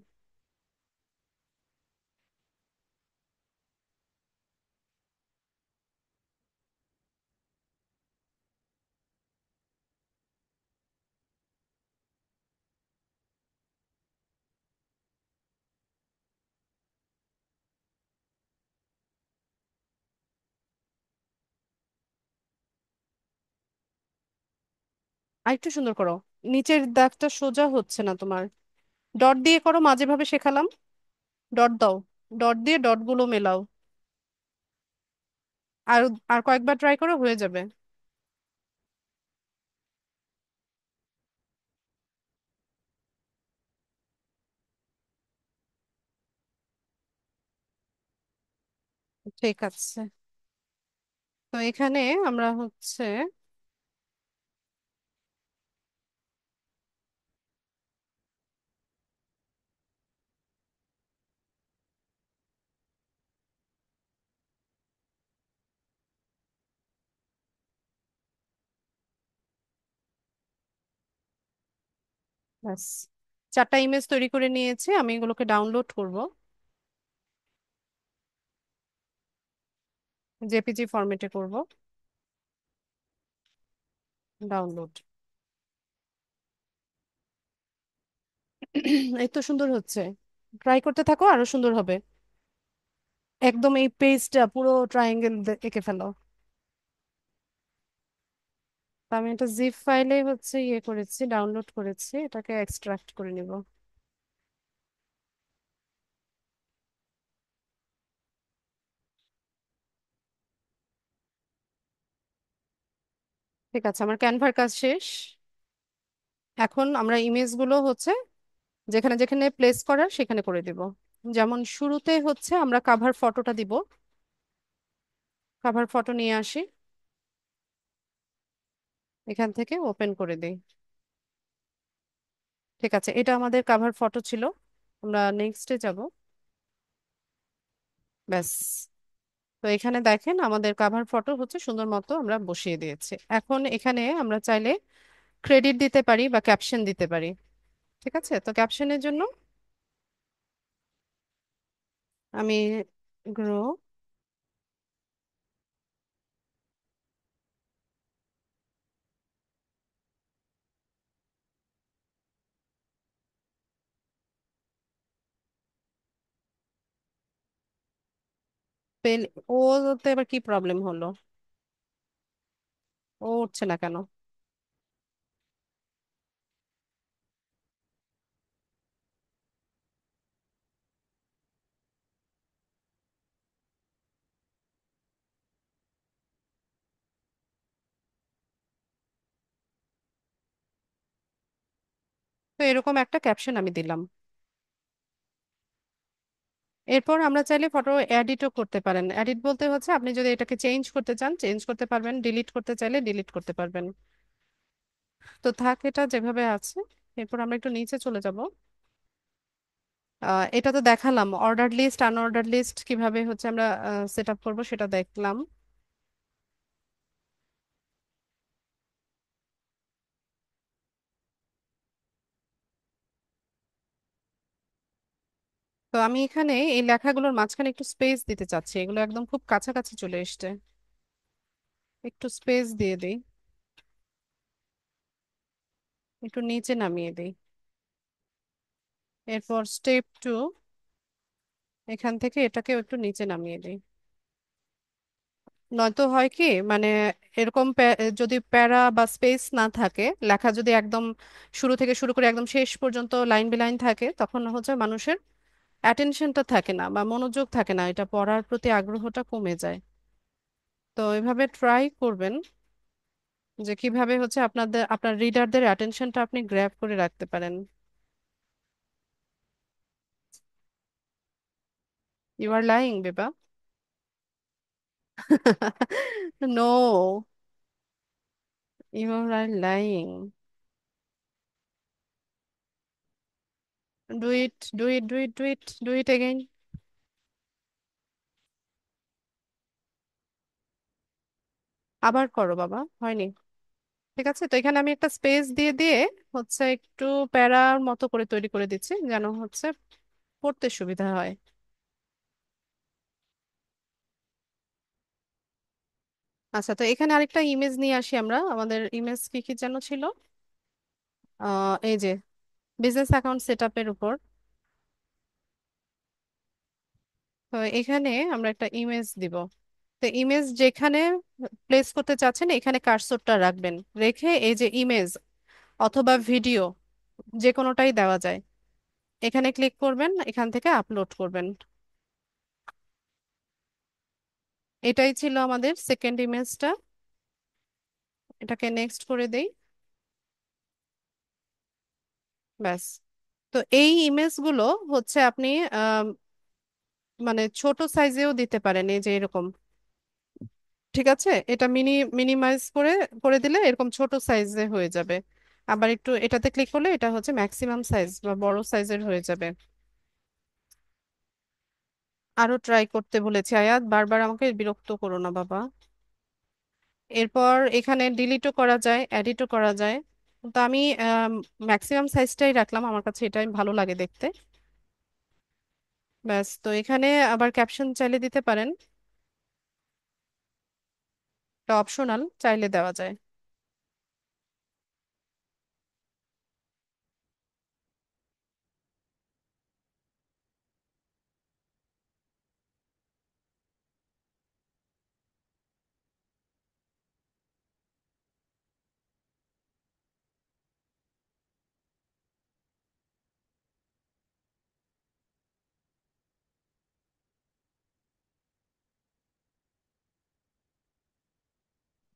আর একটু সুন্দর করো, নিচের দাগটা সোজা হচ্ছে না তোমার। ডট দিয়ে করো, মাঝে ভাবে শেখালাম। ডট দাও, ডট দিয়ে ডট গুলো মেলাও। আর আর কয়েকবার ট্রাই করো, হয়ে যাবে। ঠিক আছে, তো এখানে আমরা হচ্ছে, ব্যাস, চারটা ইমেজ তৈরি করে নিয়েছি, আমি এগুলোকে ডাউনলোড করব। জেপিজি ফরম্যাটে করব। ডাউনলোড। এই তো সুন্দর হচ্ছে। ট্রাই করতে থাকো, আরো সুন্দর হবে। একদম এই পেজটা পুরো ট্রায়াঙ্গেল এঁকে ফেলো। তো আমি এটা জিপ ফাইলে হচ্ছে ইয়ে করেছি, ডাউনলোড করেছি, এটাকে এক্সট্রাক্ট করে নিব। ঠিক আছে, আমার ক্যানভার কাজ শেষ। এখন আমরা ইমেজগুলো হচ্ছে যেখানে যেখানে প্লেস করার সেখানে করে দিব। যেমন শুরুতে হচ্ছে আমরা কাভার ফটোটা দিব। কাভার ফটো নিয়ে আসি, এখান থেকে ওপেন করে দিই। ঠিক আছে, এটা আমাদের কাভার ফটো ছিল। আমরা নেক্সটে যাব। ব্যাস, তো এখানে দেখেন আমাদের কাভার ফটো হচ্ছে সুন্দর মতো আমরা বসিয়ে দিয়েছি। এখন এখানে আমরা চাইলে ক্রেডিট দিতে পারি বা ক্যাপশন দিতে পারি। ঠিক আছে, তো ক্যাপশনের জন্য আমি গ্রো পেল, ওতে এবার কি প্রবলেম হলো? ও উঠছে না কেন? তো এরকম একটা ক্যাপশন আমি দিলাম। এরপর আমরা চাইলে ফটো এডিটও করতে পারেন। এডিট বলতে হচ্ছে আপনি যদি এটাকে চেঞ্জ করতে চান চেঞ্জ করতে পারবেন, ডিলিট করতে চাইলে ডিলিট করতে পারবেন। তো থাক এটা যেভাবে আছে। এরপর আমরা একটু নিচে চলে যাব। এটা তো দেখালাম, অর্ডার লিস্ট আনঅর্ডার লিস্ট কিভাবে হচ্ছে আমরা সেট আপ করবো সেটা দেখলাম। তো আমি এখানে এই লেখাগুলোর মাঝখানে একটু স্পেস দিতে চাচ্ছি, এগুলো একদম খুব কাছাকাছি চলে এসছে। একটু স্পেস দিয়ে দিই, একটু নিচে নামিয়ে দিই। এরপর স্টেপ 2, এখান থেকে এটাকে একটু নিচে নামিয়ে দিই। নয়তো হয় কি, মানে এরকম যদি প্যারা বা স্পেস না থাকে, লেখা যদি একদম শুরু থেকে শুরু করে একদম শেষ পর্যন্ত লাইন বাই লাইন থাকে, তখন হচ্ছে মানুষের অ্যাটেনশনটা থাকে না বা মনোযোগ থাকে না, এটা পড়ার প্রতি আগ্রহটা কমে যায়। তো এভাবে ট্রাই করবেন যে কিভাবে হচ্ছে আপনার রিডারদের অ্যাটেনশনটা আপনি গ্র্যাব করে রাখতে পারেন। ইউ আর লাইং বেবা। No, you are lying. Do it, do it, do it, do it, do it again. আবার করো বাবা, হয়নি। ঠিক আছে, তো এখানে আমি একটা স্পেস দিয়ে দিয়ে হচ্ছে একটু প্যারার মতো করে তৈরি করে দিচ্ছি, যেন হচ্ছে পড়তে সুবিধা হয়। আচ্ছা, তো এখানে আরেকটা ইমেজ নিয়ে আসি আমরা। আমাদের ইমেজ কি কি যেন ছিল, এই যে বিজনেস অ্যাকাউন্ট সেট আপের উপর। তো এখানে আমরা একটা ইমেজ দিব। তো ইমেজ যেখানে প্লেস করতে চাচ্ছেন এখানে কার্সরটা রাখবেন, রেখে এই যে ইমেজ অথবা ভিডিও যে কোনোটাই দেওয়া যায়, এখানে ক্লিক করবেন, এখান থেকে আপলোড করবেন। এটাই ছিল আমাদের সেকেন্ড ইমেজটা। এটাকে নেক্সট করে দেই। ব্যাস। তো এই ইমেজগুলো হচ্ছে আপনি আম, মানে ছোট সাইজেও দিতে পারেন, এই যে এরকম। ঠিক আছে, এটা মিনিমাইজ করে করে দিলে এরকম ছোট সাইজে হয়ে যাবে। আবার একটু এটাতে ক্লিক করলে এটা হচ্ছে ম্যাক্সিমাম সাইজ বা বড় সাইজের হয়ে যাবে। আরো ট্রাই করতে বলেছি আয়াত, বারবার আমাকে বিরক্ত করো না বাবা। এরপর এখানে ডিলিটও করা যায়, এডিটও করা যায়। তো আমি ম্যাক্সিমাম সাইজটাই রাখলাম, আমার কাছে এটাই ভালো লাগে দেখতে। ব্যাস, তো এখানে আবার ক্যাপশন চাইলে দিতে পারেন, এটা অপশনাল, চাইলে দেওয়া যায়।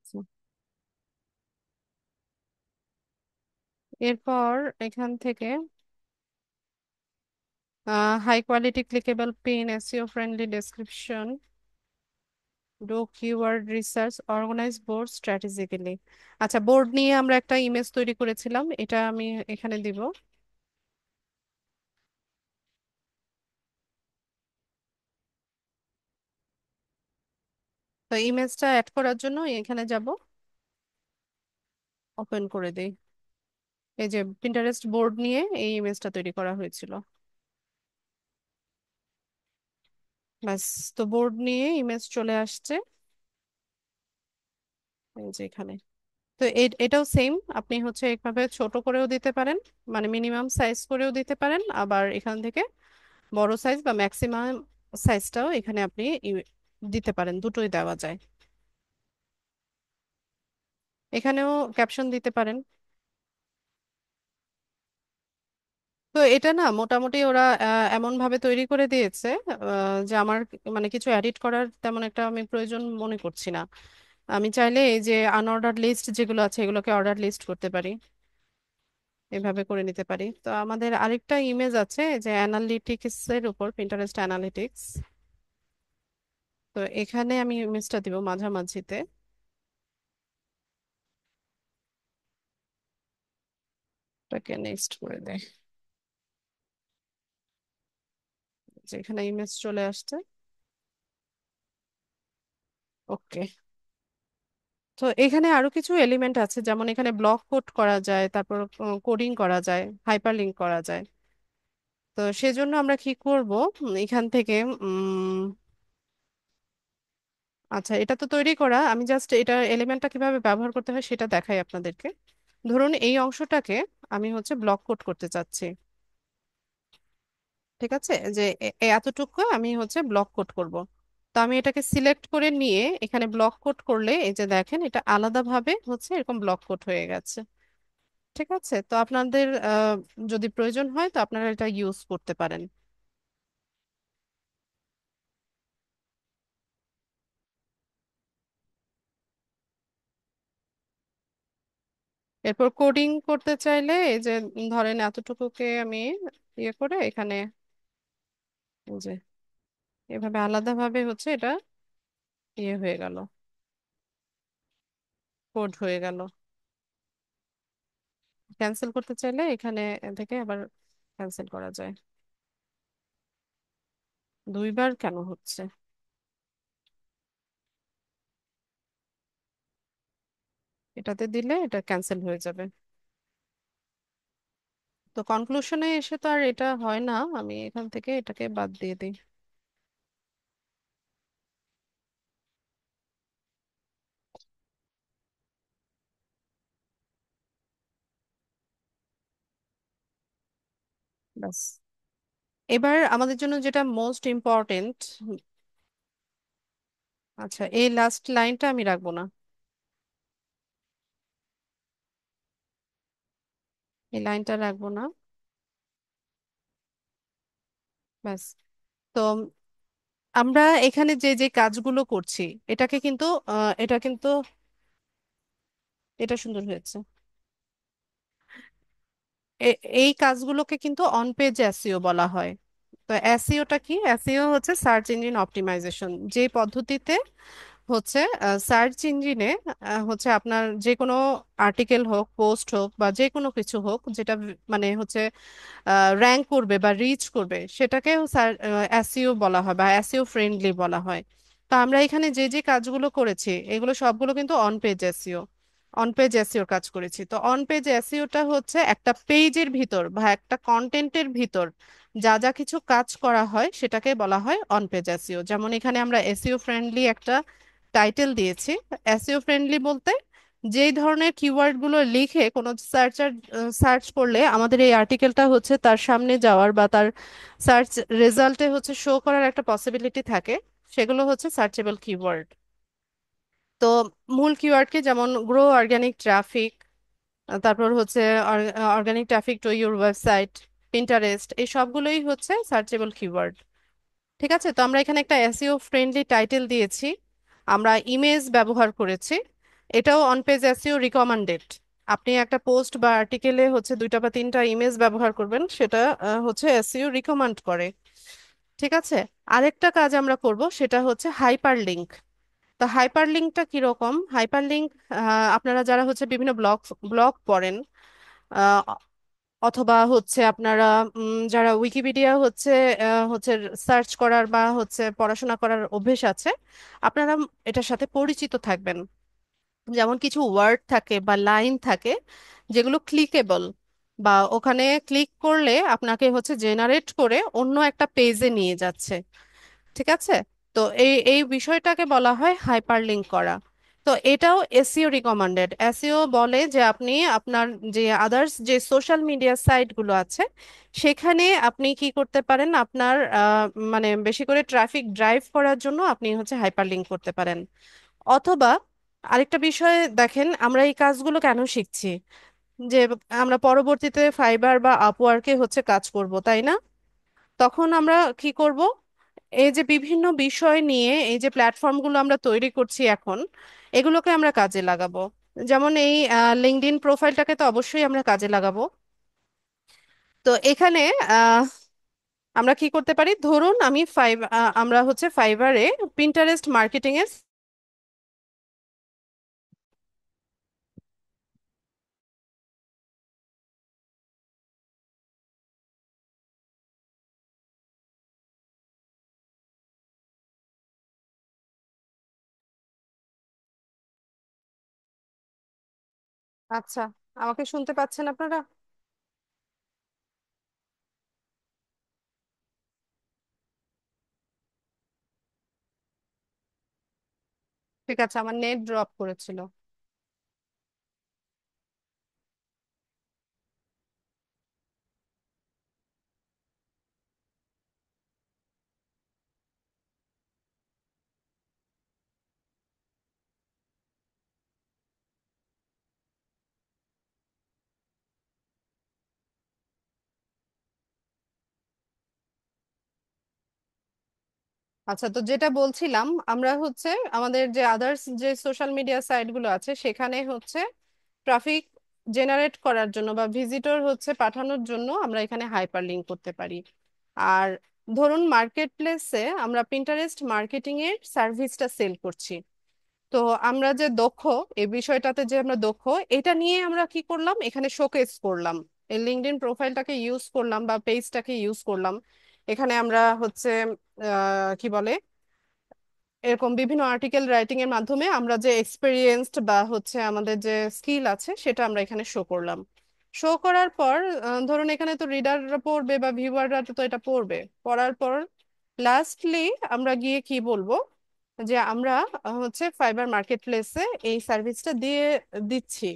আচ্ছা। এরপর এখান থেকে high quality clickable pin, SEO friendly description, do keyword research, organize board strategically. আচ্ছা, বোর্ড নিয়ে আমরা একটা ইমেজ তৈরি করেছিলাম, এটা আমি এখানে দিব। তো ইমেজটা অ্যাড করার জন্য এখানে যাব, ওপেন করে দিই। এই যে পিন্টারেস্ট বোর্ড নিয়ে এই ইমেজটা তৈরি করা হয়েছিল। ব্যাস, তো বোর্ড নিয়ে ইমেজ চলে আসছে এই যে এখানে। তো এটাও সেম, আপনি হচ্ছে এইভাবে ছোট করেও দিতে পারেন, মানে মিনিমাম সাইজ করেও দিতে পারেন, আবার এখান থেকে বড় সাইজ বা ম্যাক্সিমাম সাইজটাও এখানে আপনি দিতে পারেন, দুটোই দেওয়া যায়। এখানেও ক্যাপশন দিতে পারেন। তো এটা না মোটামুটি ওরা এমন ভাবে তৈরি করে দিয়েছে যে আমার মানে কিছু এডিট করার তেমন একটা আমি প্রয়োজন মনে করছি না। আমি চাইলে এই যে আনঅর্ডার লিস্ট যেগুলো আছে এগুলোকে অর্ডার লিস্ট করতে পারি। এভাবে করে নিতে পারি। তো আমাদের আরেকটা ইমেজ আছে যে অ্যানালিটিক্স এর উপর, পিন্টারেস্ট অ্যানালিটিক্স। তো এখানে আমি ইমেজটা দিব মাঝামাঝিতে। এটাকে নেক্সট করে দেয়, যেখানে ইমেজ চলে আসছে। ওকে। তো এখানে আরো কিছু এলিমেন্ট আছে, যেমন এখানে ব্লক কোড করা যায়, তারপর কোডিং করা যায়, হাইপারলিংক করা যায়। তো সেজন্য আমরা কি করব, এখান থেকে আচ্ছা, এটা তো তৈরি করা, আমি জাস্ট এটা এলিমেন্টটা কিভাবে ব্যবহার করতে হয় সেটা দেখাই আপনাদেরকে। ধরুন এই অংশটাকে আমি হচ্ছে ব্লক কোড করতে চাচ্ছি। ঠিক আছে, যে এতটুকু আমি হচ্ছে ব্লক কোড করব। তো আমি এটাকে সিলেক্ট করে নিয়ে এখানে ব্লক কোড করলে এই যে দেখেন এটা আলাদাভাবে হচ্ছে এরকম ব্লক কোড হয়ে গেছে। ঠিক আছে, তো আপনাদের যদি প্রয়োজন হয় তো আপনারা এটা ইউজ করতে পারেন। এরপর কোডিং করতে চাইলে এই যে ধরেন এতটুকুকে আমি ইয়ে করে এখানে এই যে এভাবে আলাদাভাবে হচ্ছে এটা ইয়ে হয়ে গেল, কোড হয়ে গেল। ক্যান্সেল করতে চাইলে এখানে থেকে আবার ক্যান্সেল করা যায়। দুইবার কেন হচ্ছে? এটাতে দিলে এটা ক্যান্সেল হয়ে যাবে। তো কনক্লুশনে এসে তো আর এটা হয় না, আমি এখান থেকে এটাকে বাদ দিয়ে দিই। ব্যাস। এবার আমাদের জন্য যেটা মোস্ট ইম্পর্টেন্ট, আচ্ছা এই লাস্ট লাইনটা আমি রাখবো না, এই লাইনটা রাখবো না। ব্যাস। তো আমরা এখানে যে যে কাজগুলো করছি এটাকে কিন্তু এটা কিন্তু এটা সুন্দর হয়েছে। এই কাজগুলোকে কিন্তু অন পেজ এসইও বলা হয়। তো এসইওটা কি? এসইও হচ্ছে সার্চ ইঞ্জিন অপটিমাইজেশন, যে পদ্ধতিতে হচ্ছে সার্চ ইঞ্জিনে হচ্ছে আপনার যে কোনো আর্টিকেল হোক, পোস্ট হোক বা যে কোনো কিছু হোক, যেটা মানে হচ্ছে র্যাঙ্ক করবে বা রিচ করবে, সেটাকে এসইও বলা হয় বা এসইও ফ্রেন্ডলি বলা হয়। তো আমরা এখানে যে যে কাজগুলো করেছি এগুলো সবগুলো কিন্তু on page SEO, on page এসইওর কাজ করেছি। তো অন পেজ এসইওটা হচ্ছে একটা পেজের ভিতর বা একটা কন্টেন্টের ভিতর যা যা কিছু কাজ করা হয় সেটাকে বলা হয় অন পেজ এসইও। যেমন এখানে আমরা এসইও ফ্রেন্ডলি একটা টাইটেল দিয়েছি। এসইও ফ্রেন্ডলি বলতে যেই ধরনের কিওয়ার্ড গুলো লিখে কোনো সার্চার সার্চ করলে আমাদের এই আর্টিকেলটা হচ্ছে তার সামনে যাওয়ার বা তার সার্চ রেজাল্টে হচ্ছে শো করার একটা পসিবিলিটি থাকে, সেগুলো হচ্ছে সার্চেবল কিওয়ার্ড। তো মূল কিওয়ার্ডকে যেমন গ্রো অর্গানিক ট্রাফিক, তারপর হচ্ছে organic traffic to your website, Pinterest, এই সবগুলোই হচ্ছে সার্চেবল কিওয়ার্ড। ঠিক আছে, তো আমরা এখানে একটা এসইও ফ্রেন্ডলি টাইটেল দিয়েছি, আমরা ইমেজ ব্যবহার করেছি, এটাও অন পেজ এসইও রিকমেন্ডেড। আপনি একটা পোস্ট বা আর্টিকেলে হচ্ছে দুইটা বা তিনটা ইমেজ ব্যবহার করবেন, সেটা হচ্ছে এসইও রিকমেন্ড করে। ঠিক আছে, আরেকটা কাজ আমরা করব সেটা হচ্ছে হাইপার লিঙ্ক। তো হাইপার লিঙ্কটা কিরকম? হাইপার লিঙ্ক আপনারা যারা হচ্ছে বিভিন্ন ব্লগ ব্লগ পড়েন, আহ, অথবা হচ্ছে আপনারা যারা উইকিপিডিয়া হচ্ছে হচ্ছে সার্চ করার বা হচ্ছে পড়াশোনা করার অভ্যেস আছে, আপনারা এটার সাথে পরিচিত থাকবেন। যেমন কিছু ওয়ার্ড থাকে বা লাইন থাকে যেগুলো ক্লিকেবল, বা ওখানে ক্লিক করলে আপনাকে হচ্ছে জেনারেট করে অন্য একটা পেজে নিয়ে যাচ্ছে। ঠিক আছে, তো এই এই বিষয়টাকে বলা হয় হাইপারলিংক করা। তো এটাও এসইও রিকমেন্ডেড। এসইও বলে যে আপনি আপনার যে আদার্স যে সোশ্যাল মিডিয়া সাইট গুলো আছে সেখানে আপনি কি করতে পারেন, আপনার মানে বেশি করে ট্রাফিক ড্রাইভ করার জন্য আপনি হচ্ছে হাইপারলিংক করতে পারেন। অথবা আরেকটা বিষয় দেখেন, আমরা এই কাজগুলো কেন শিখছি, যে আমরা পরবর্তীতে ফাইবার বা আপওয়ার্কে হচ্ছে কাজ করব, তাই না? তখন আমরা কি করব, এই যে বিভিন্ন বিষয় নিয়ে এই যে প্ল্যাটফর্মগুলো আমরা তৈরি করছি এখন, এগুলোকে আমরা কাজে লাগাবো। যেমন এই লিঙ্কডইন প্রোফাইলটাকে তো অবশ্যই আমরা কাজে লাগাবো। তো এখানে আহ, আমরা কি করতে পারি, ধরুন আমরা হচ্ছে ফাইবারে পিন্টারেস্ট মার্কেটিং এর। আচ্ছা, আমাকে শুনতে পাচ্ছেন আপনারা? ঠিক আছে, আমার নেট ড্রপ করেছিল। আচ্ছা, তো যেটা বলছিলাম, আমরা হচ্ছে আমাদের যে আদার্স যে সোশ্যাল মিডিয়া সাইট গুলো আছে সেখানে হচ্ছে ট্রাফিক জেনারেট করার জন্য বা ভিজিটর হচ্ছে পাঠানোর জন্য আমরা এখানে হাইপার লিঙ্ক করতে পারি। আর ধরুন মার্কেট প্লেসে আমরা পিন্টারেস্ট মার্কেটিং এর সার্ভিসটা সেল করছি। তো আমরা যে দক্ষ, এই বিষয়টাতে যে আমরা দক্ষ, এটা নিয়ে আমরা কি করলাম, এখানে শোকেস করলাম। এই লিঙ্কডইন প্রোফাইলটাকে ইউজ করলাম বা পেজটাকে ইউজ করলাম। এখানে আমরা হচ্ছে কি বলে, এরকম বিভিন্ন আর্টিকেল রাইটিং এর মাধ্যমে আমরা যে এক্সপেরিয়েন্সড বা হচ্ছে আমাদের যে স্কিল আছে সেটা আমরা এখানে শো করলাম। শো করার পর ধরুন এখানে তো রিডাররা পড়বে বা ভিউয়াররা তো এটা পড়বে। পড়ার পর লাস্টলি আমরা গিয়ে কি বলবো, যে আমরা হচ্ছে ফাইবার মার্কেট প্লেসে এই সার্ভিসটা দিয়ে দিচ্ছি।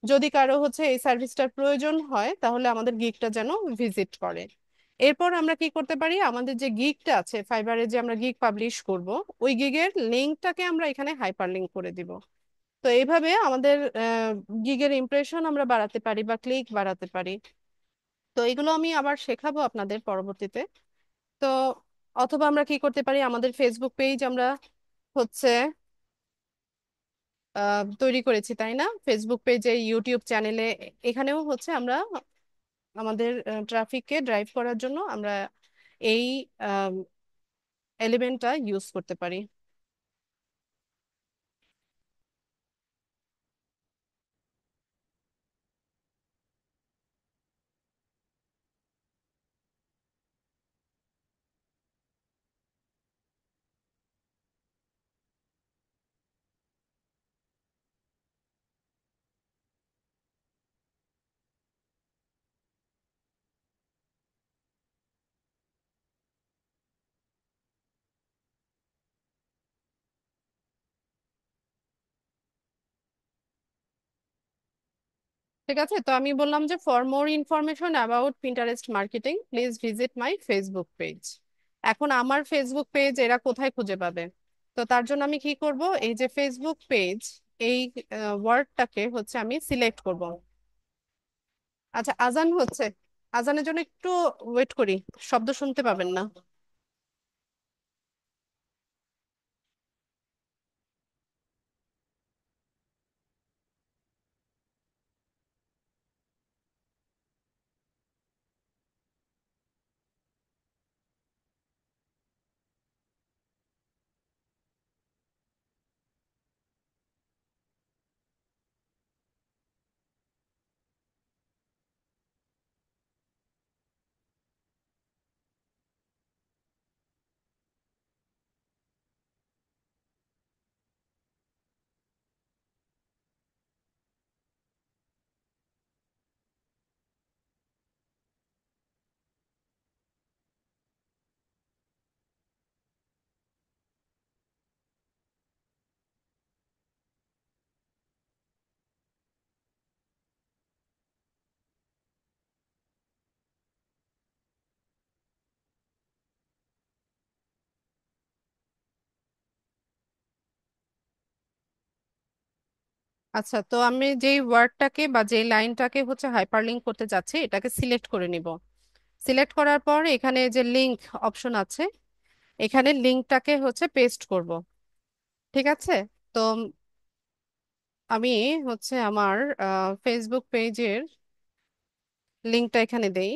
যদি কারো হচ্ছে এই সার্ভিসটার প্রয়োজন হয় তাহলে আমাদের গিগটা যেন ভিজিট করে। এরপর আমরা কি করতে পারি, আমাদের যে গিগটা আছে ফাইবারে যে আমরা গিগ পাবলিশ করব, ওই গিগের লিঙ্কটাকে আমরা এখানে হাইপার লিঙ্ক করে দিব। তো এইভাবে আমাদের গিগের ইমপ্রেশন আমরা বাড়াতে পারি বা ক্লিক বাড়াতে পারি। তো এগুলো আমি আবার শেখাবো আপনাদের পরবর্তীতে। তো অথবা আমরা কি করতে পারি, আমাদের ফেসবুক পেজ আমরা হচ্ছে তৈরি করেছি, তাই না? ফেসবুক পেজে, ইউটিউব চ্যানেলে, এখানেও হচ্ছে আমরা আমাদের ট্রাফিককে ড্রাইভ করার জন্য আমরা এই এলিমেন্টটা ইউজ করতে পারি। ঠিক আছে, তো আমি বললাম যে for more information about Pinterest marketing please visit my Facebook page. এখন আমার ফেসবুক পেজ এরা কোথায় খুঁজে পাবে? তো তার জন্য আমি কি করব, এই যে ফেসবুক পেজ, এই ওয়ার্ডটাকে হচ্ছে আমি সিলেক্ট করব। আচ্ছা, আজান হচ্ছে, আজানের জন্য একটু ওয়েট করি, শব্দ শুনতে পাবেন না। আচ্ছা, তো আমি যেই ওয়ার্ডটাকে বা যেই লাইনটাকে হচ্ছে হাইপারলিংক করতে যাচ্ছি এটাকে সিলেক্ট করে নিব। সিলেক্ট করার পর এখানে যে লিংক অপশন আছে, এখানে লিংকটাকে হচ্ছে পেস্ট করব। ঠিক আছে, তো আমি হচ্ছে আমার ফেসবুক পেজের লিংকটা এখানে দেই।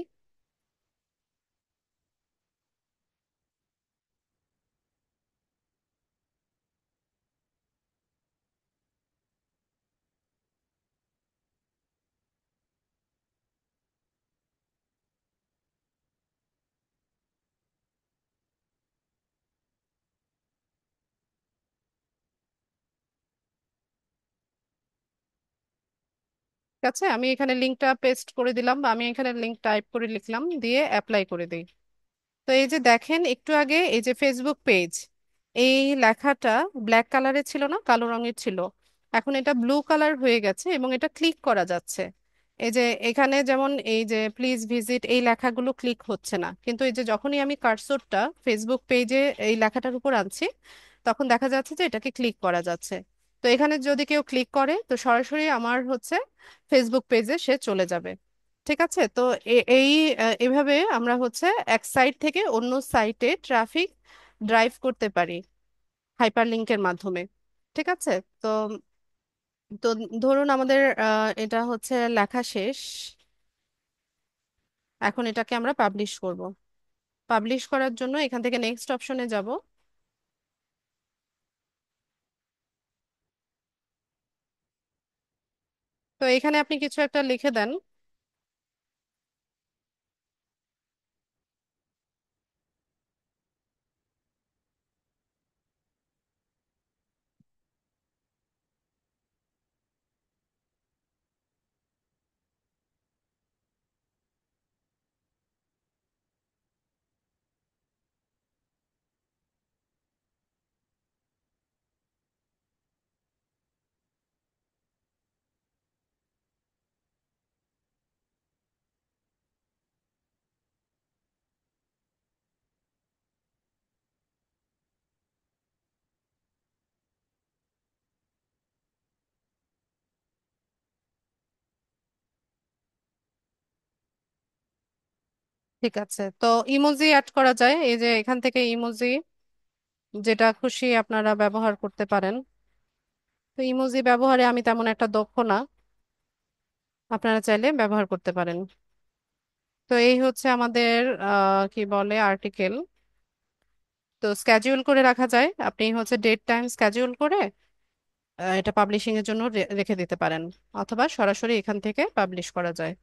ঠিক আছে, আমি এখানে লিঙ্কটা পেস্ট করে দিলাম, বা আমি এখানে লিঙ্ক টাইপ করে লিখলাম, দিয়ে অ্যাপ্লাই করে দিই। তো এই যে দেখেন, একটু আগে এই যে ফেসবুক পেজ, এই লেখাটা ব্ল্যাক কালারের ছিল না, কালো রঙের ছিল, এখন এটা ব্লু কালার হয়ে গেছে এবং এটা ক্লিক করা যাচ্ছে। এই যে এখানে যেমন এই যে প্লিজ ভিজিট, এই লেখাগুলো ক্লিক হচ্ছে না, কিন্তু এই যে যখনই আমি কার্সরটা ফেসবুক পেজে এই লেখাটার উপর আনছি, তখন দেখা যাচ্ছে যে এটাকে ক্লিক করা যাচ্ছে। তো এখানে যদি কেউ ক্লিক করে, তো সরাসরি আমার হচ্ছে ফেসবুক পেজে সে চলে যাবে। ঠিক আছে, তো এভাবে আমরা হচ্ছে এক সাইট থেকে অন্য সাইটে ট্রাফিক ড্রাইভ করতে পারি হাইপার লিঙ্কের মাধ্যমে। ঠিক আছে, তো তো ধরুন আমাদের এটা হচ্ছে লেখা শেষ, এখন এটাকে আমরা পাবলিশ করব। পাবলিশ করার জন্য এখান থেকে নেক্সট অপশনে যাব। তো এখানে আপনি কিছু একটা লিখে দেন। ঠিক আছে, তো ইমোজি অ্যাড করা যায়, এই যে এখান থেকে ইমোজি যেটা খুশি আপনারা ব্যবহার করতে পারেন। তো ইমোজি ব্যবহারে আমি তেমন একটা দক্ষ না, আপনারা চাইলে ব্যবহার করতে পারেন। তো এই হচ্ছে আমাদের কি বলে আর্টিকেল। তো স্ক্যাজুয়াল করে রাখা যায়, আপনি হচ্ছে ডেট টাইম স্ক্যাজুয়াল করে এটা পাবলিশিং এর জন্য রেখে দিতে পারেন, অথবা সরাসরি এখান থেকে পাবলিশ করা যায়।